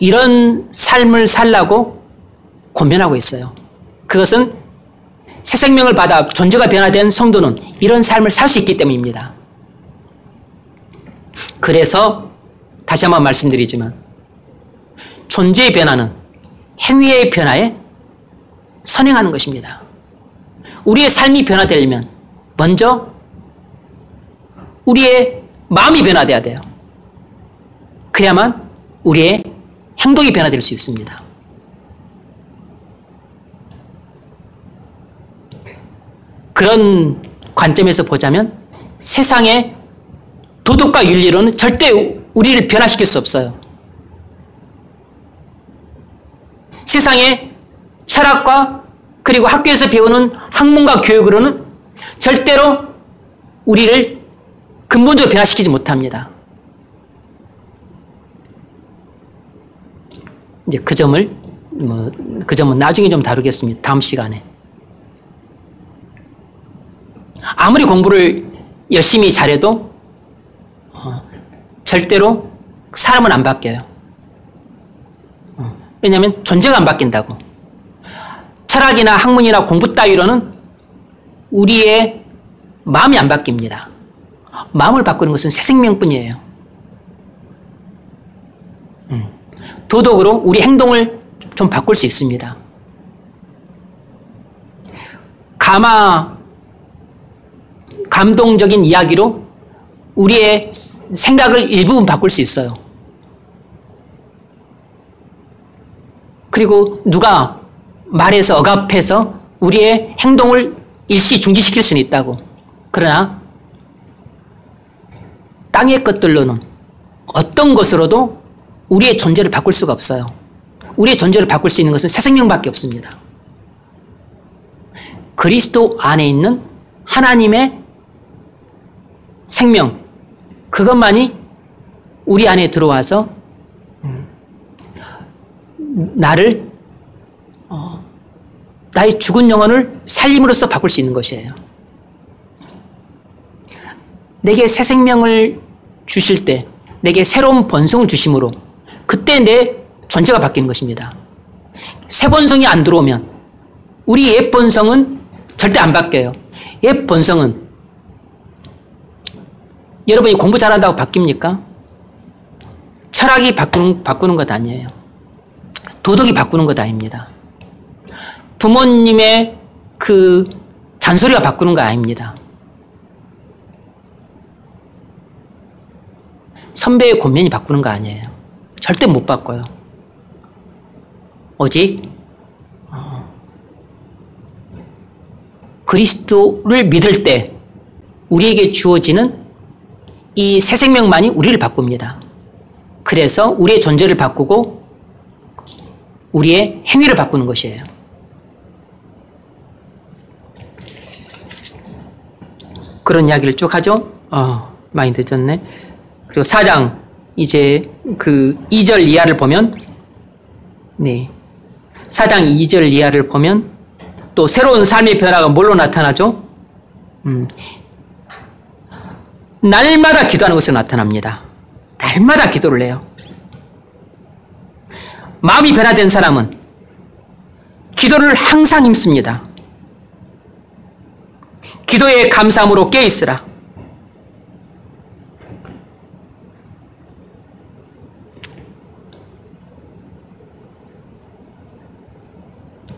A: 이런 삶을 살라고 권면하고 있어요. 그것은 새 생명을 받아 존재가 변화된 성도는 이런 삶을 살 수 있기 때문입니다. 그래서 다시 한번 말씀드리지만 존재의 변화는 행위의 변화에 선행하는 것입니다. 우리의 삶이 변화되려면 먼저 우리의 마음이 변화돼야 돼요. 그래야만 우리의 행동이 변화될 수 있습니다. 그런 관점에서 보자면 세상의 도덕과 윤리로는 절대 우리를 변화시킬 수 없어요. 세상의 철학과 그리고 학교에서 배우는 학문과 교육으로는 절대로 우리를 근본적으로 변화시키지 못합니다. 이제 그 점은 나중에 좀 다루겠습니다. 다음 시간에. 아무리 공부를 열심히 잘해도 절대로 사람은 안 바뀌어요. 왜냐하면 존재가 안 바뀐다고. 철학이나 학문이나 공부 따위로는 우리의 마음이 안 바뀝니다. 마음을 바꾸는 것은 새 생명뿐이에요. 도덕으로 우리 행동을 좀 바꿀 수 있습니다. 감동적인 이야기로 우리의 생각을 일부분 바꿀 수 있어요. 그리고 누가 말해서 억압해서 우리의 행동을 일시 중지시킬 수는 있다고. 그러나 땅의 것들로는 어떤 것으로도 우리의 존재를 바꿀 수가 없어요. 우리의 존재를 바꿀 수 있는 것은 새 생명밖에 없습니다. 그리스도 안에 있는 하나님의 생명, 그것만이 우리 안에 들어와서 나의 죽은 영혼을 살림으로써 바꿀 수 있는 것이에요. 내게 새 생명을 주실 때, 내게 새로운 본성을 주심으로 그때 내 존재가 바뀌는 것입니다. 새 본성이 안 들어오면 우리 옛 본성은 절대 안 바뀌어요. 옛 본성은 여러분이 공부 잘한다고 바뀝니까? 철학이 바꾸는 것 아니에요. 도덕이 바꾸는 것 아닙니다. 부모님의 그 잔소리가 바꾸는 거 아닙니다. 선배의 권면이 바꾸는 거 아니에요. 절대 못 바꿔요. 오직 그리스도를 믿을 때 우리에게 주어지는 이 새 생명만이 우리를 바꿉니다. 그래서 우리의 존재를 바꾸고 우리의 행위를 바꾸는 것이에요. 그런 이야기를 쭉 하죠. 많이 늦었네. 그리고 4장 이제 그 2절 이하를 보면 4장 2절 이하를 보면 또 새로운 삶의 변화가 뭘로 나타나죠? 날마다 기도하는 것으로 나타납니다. 날마다 기도를 해요. 마음이 변화된 사람은 기도를 항상 힘씁니다. 기도에 감사함으로 깨어있으라.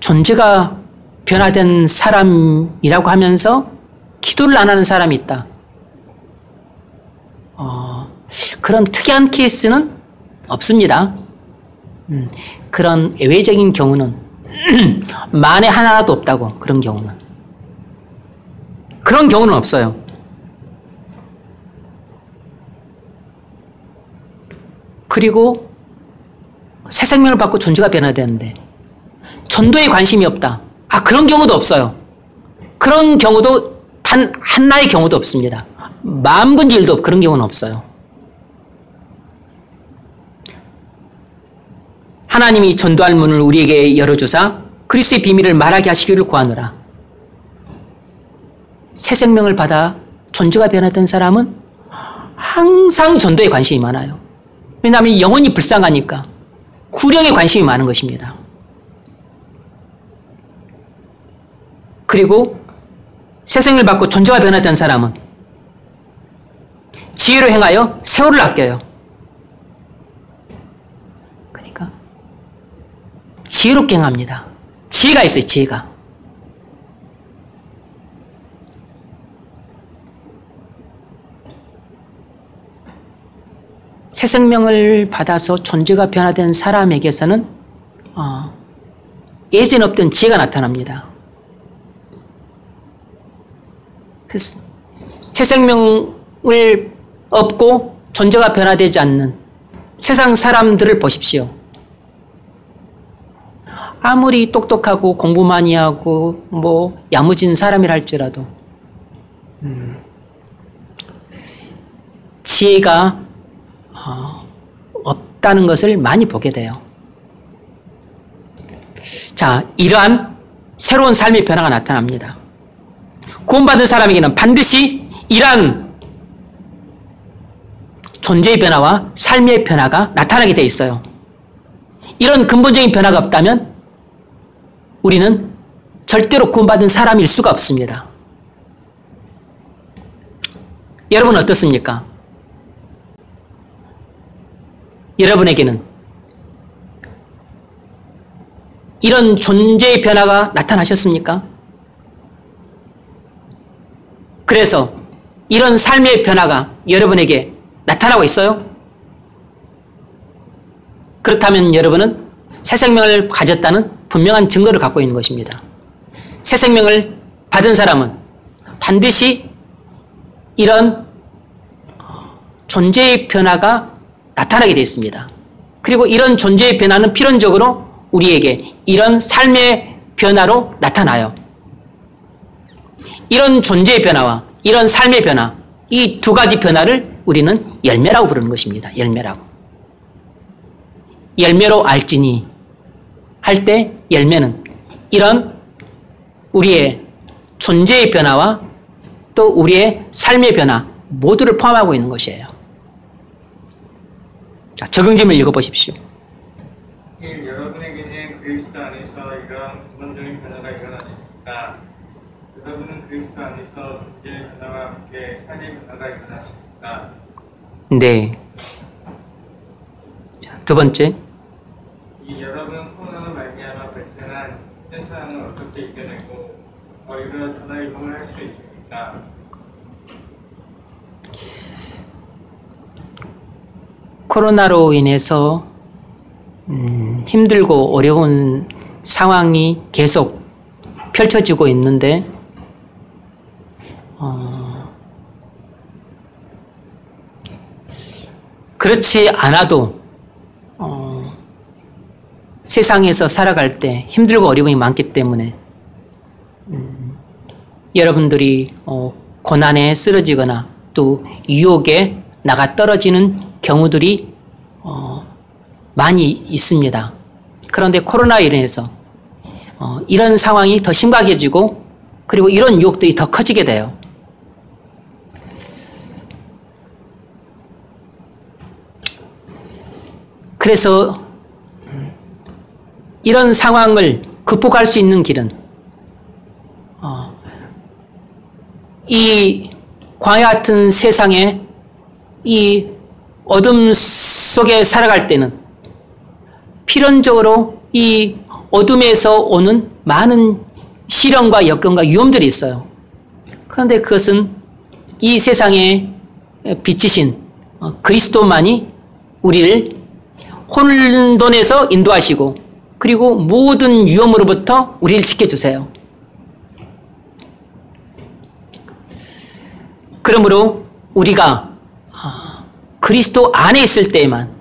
A: 존재가 변화된 사람이라고 하면서 기도를 안 하는 사람이 있다. 그런 특이한 케이스는 없습니다. 그런 예외적인 경우는 만에 하나라도 없다고. 그런 경우는 없어요. 그리고 새 생명을 받고 존재가 변화되는데 전도에 관심이 없다. 그런 경우도 없어요. 그런 경우도 단 하나의 경우도 없습니다. 만분의 1도 그런 경우는 없어요. 하나님이 전도할 문을 우리에게 열어주사 그리스도의 비밀을 말하게 하시기를 구하노라. 새 생명을 받아 존재가 변화된 사람은 항상 전도에 관심이 많아요. 왜냐하면 영혼이 불쌍하니까 구령에 관심이 많은 것입니다. 그리고 새 생명을 받고 존재가 변화된 사람은 지혜로 행하여 세월을 아껴요. 그러니까 지혜롭게 행합니다. 지혜가 있어요. 지혜가. 새 생명을 받아서 존재가 변화된 사람에게서는 예전 없던 지혜가 나타납니다. 새 생명을 얻고 존재가 변화되지 않는 세상 사람들을 보십시오. 아무리 똑똑하고 공부 많이 하고 야무진 사람이라 할지라도 지혜가 없다는 것을 많이 보게 돼요. 자, 이러한 새로운 삶의 변화가 나타납니다. 구원받은 사람에게는 반드시 이러한 존재의 변화와 삶의 변화가 나타나게 돼 있어요. 이런 근본적인 변화가 없다면 우리는 절대로 구원받은 사람일 수가 없습니다. 여러분은 어떻습니까? 여러분에게는 이런 존재의 변화가 나타나셨습니까? 그래서 이런 삶의 변화가 여러분에게 나타나고 있어요? 그렇다면 여러분은 새 생명을 가졌다는 분명한 증거를 갖고 있는 것입니다. 새 생명을 받은 사람은 반드시 이런 존재의 변화가 나타나게 되어 있습니다. 그리고 이런 존재의 변화는 필연적으로 우리에게 이런 삶의 변화로 나타나요. 이런 존재의 변화와 이런 삶의 변화, 이 두 가지 변화를 우리는 열매라고 부르는 것입니다. 열매라고. 열매로 알지니 할 때 열매는 이런 우리의 존재의 변화와 또 우리의 삶의 변화 모두를 포함하고 있는 것이에요. 자, 적용점을 읽어보십시오.
C: 여러분에게는 그리스도 안에서 이러한 근본적인 변화가 일어났습니다. 여러분은 그리스도 안에서 존재의 변화와 함께 삶의 변화가 일어났습니다.
A: 네. 자, 두 번째.
C: 이 여러분은 코로나로 말미암아 발생한 현 상황을 어떻게 이겨내고 이로 전화이동을 할 수 있습니까?
A: 코로나로 인해서 힘들고 어려운 상황이 계속 펼쳐지고 있는데 그렇지 않아도 세상에서 살아갈 때 힘들고 어려움이 많기 때문에 여러분들이 고난에 쓰러지거나 또 유혹에 나가 떨어지는 경우들이 많이 있습니다. 그런데 코로나로 인해서 이런 상황이 더 심각해지고 그리고 이런 유혹들이 더 커지게 돼요. 그래서 이런 상황을 극복할 수 있는 길은 이 광야 같은 세상에 이 어둠 속에 살아갈 때는 필연적으로 이 어둠에서 오는 많은 시련과 역경과 위험들이 있어요. 그런데 그것은 이 세상에 빛이신 그리스도만이 우리를 혼돈에서 인도하시고 그리고 모든 위험으로부터 우리를 지켜주세요. 그러므로 우리가 그리스도 안에 있을 때에만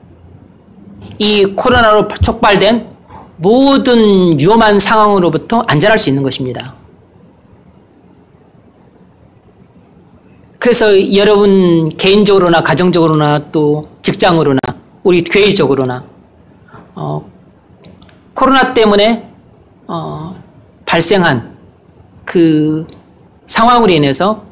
A: 이 코로나로 촉발된 모든 위험한 상황으로부터 안전할 수 있는 것입니다. 그래서 여러분 개인적으로나 가정적으로나 또 직장으로나 우리 교회적으로나 코로나 때문에 발생한 그 상황으로 인해서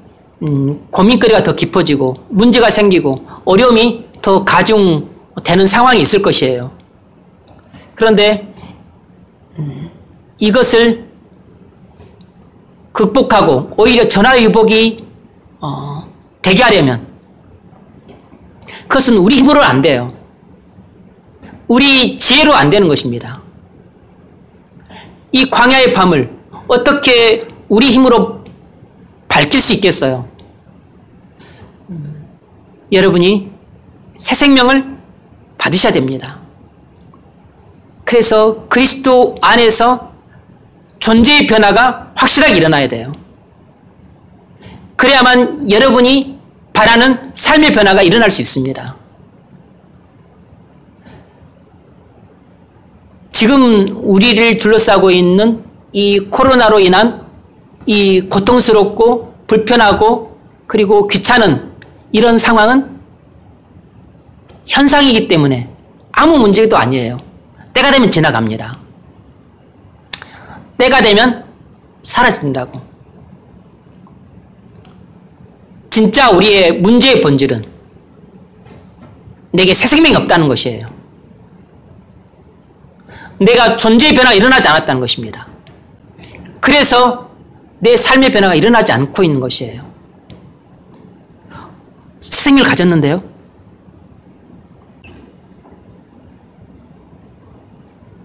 A: 고민거리가 더 깊어지고 문제가 생기고 어려움이 더 가중되는 상황이 있을 것이에요. 그런데 이것을 극복하고 오히려 전화위복이 되게 하려면 그것은 우리 힘으로 안 돼요. 우리 지혜로 안 되는 것입니다. 이 광야의 밤을 어떻게 우리 힘으로 밝힐 수 있겠어요? 여러분이 새 생명을 받으셔야 됩니다. 그래서 그리스도 안에서 존재의 변화가 확실하게 일어나야 돼요. 그래야만 여러분이 바라는 삶의 변화가 일어날 수 있습니다. 지금 우리를 둘러싸고 있는 이 코로나로 인한 이 고통스럽고 불편하고 그리고 귀찮은 이런 상황은 현상이기 때문에 아무 문제도 아니에요. 때가 되면 지나갑니다. 때가 되면 사라진다고. 진짜 우리의 문제의 본질은 내게 새 생명이 없다는 것이에요. 내가 존재의 변화가 일어나지 않았다는 것입니다. 그래서 내 삶의 변화가 일어나지 않고 있는 것이에요. 새 생명을 가졌는데요.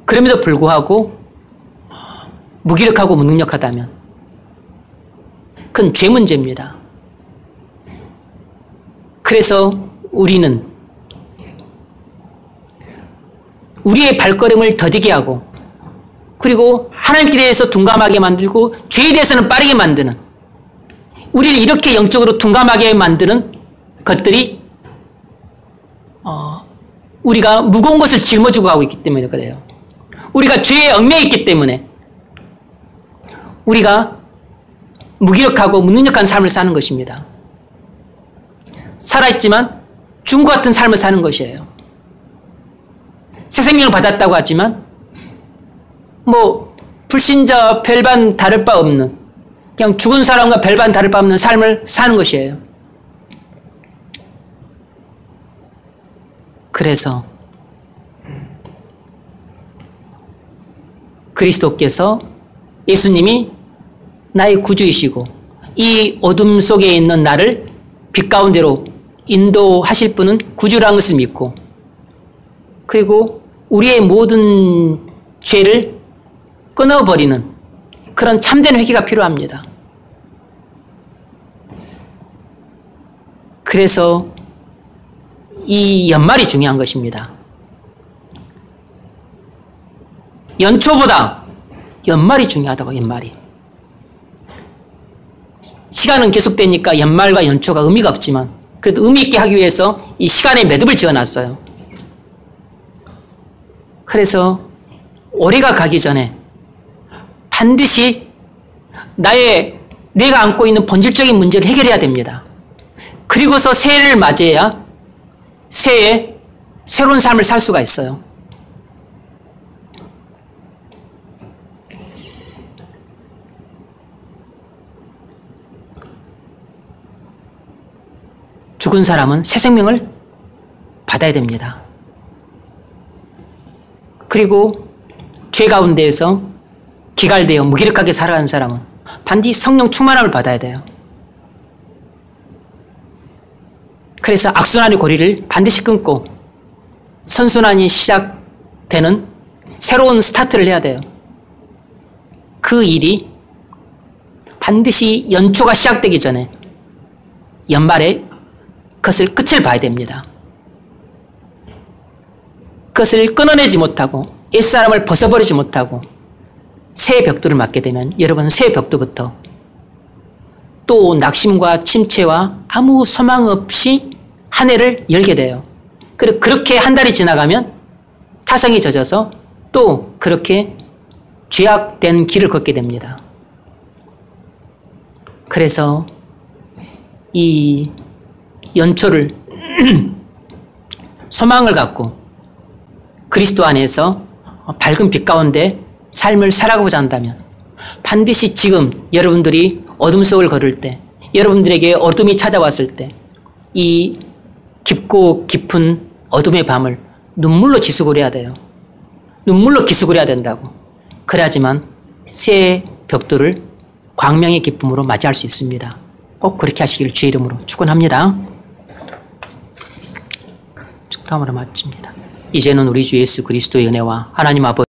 A: 그럼에도 불구하고 무기력하고 무능력하다면 그건 죄 문제입니다. 그래서 우리는 우리의 발걸음을 더디게 하고 그리고 하나님께 대해서 둔감하게 만들고 죄에 대해서는 빠르게 만드는 우리를 이렇게 영적으로 둔감하게 만드는 것들이 우리가 무거운 것을 짊어지고 가고 있기 때문에 그래요. 우리가 죄에 얽매여 있기 때문에 우리가 무기력하고 무능력한 삶을 사는 것입니다. 살아있지만 죽은 것 같은 삶을 사는 것이에요. 새 생명을 받았다고 하지만 불신자와 별반 다를 바 없는 그냥 죽은 사람과 별반 다를 바 없는 삶을 사는 것이에요. 그래서 그리스도께서 예수님이 나의 구주이시고 이 어둠 속에 있는 나를 빛 가운데로 인도하실 분은 구주라는 것을 믿고 그리고 우리의 모든 죄를 끊어버리는 그런 참된 회개가 필요합니다. 그래서 이 연말이 중요한 것입니다. 연초보다 연말이 중요하다고. 연말이. 시간은 계속되니까 연말과 연초가 의미가 없지만 그래도 의미 있게 하기 위해서 이 시간의 매듭을 지어놨어요. 그래서 올해가 가기 전에 반드시 내가 안고 있는 본질적인 문제를 해결해야 됩니다. 그리고서 새해를 맞이해야 새해에 새로운 삶을 살 수가 있어요. 죽은 사람은 새 생명을 받아야 됩니다. 그리고 죄 가운데에서 기갈되어 무기력하게 살아가는 사람은 반드시 성령 충만함을 받아야 돼요. 그래서 악순환의 고리를 반드시 끊고 선순환이 시작되는 새로운 스타트를 해야 돼요. 그 일이 반드시 연초가 시작되기 전에 연말에 그것을 끝을 봐야 됩니다. 그것을 끊어내지 못하고 옛사람을 벗어버리지 못하고 새 벽돌을 맞게 되면 여러분은 새 벽돌부터 또 낙심과 침체와 아무 소망 없이 한 해를 열게 돼요. 그리고 그렇게 한 달이 지나가면 타성이 젖어서 또 그렇게 죄악된 길을 걷게 됩니다. 그래서 이 연초를 소망을 갖고 그리스도 안에서 밝은 빛 가운데 삶을 살아가고자 한다면 반드시 지금 여러분들이 어둠 속을 걸을 때, 여러분들에게 어둠이 찾아왔을 때 이 깊고 깊은 어둠의 밤을 눈물로 지속을 해야 돼요. 눈물로 기숙을 해야 된다고. 그래야지만 새 벽돌을 광명의 기쁨으로 맞이할 수 있습니다. 꼭 그렇게 하시길 주의 이름으로 축원합니다. 축담으로 마칩니다. 이제는 우리 주 예수 그리스도의 은혜와 하나님 아버지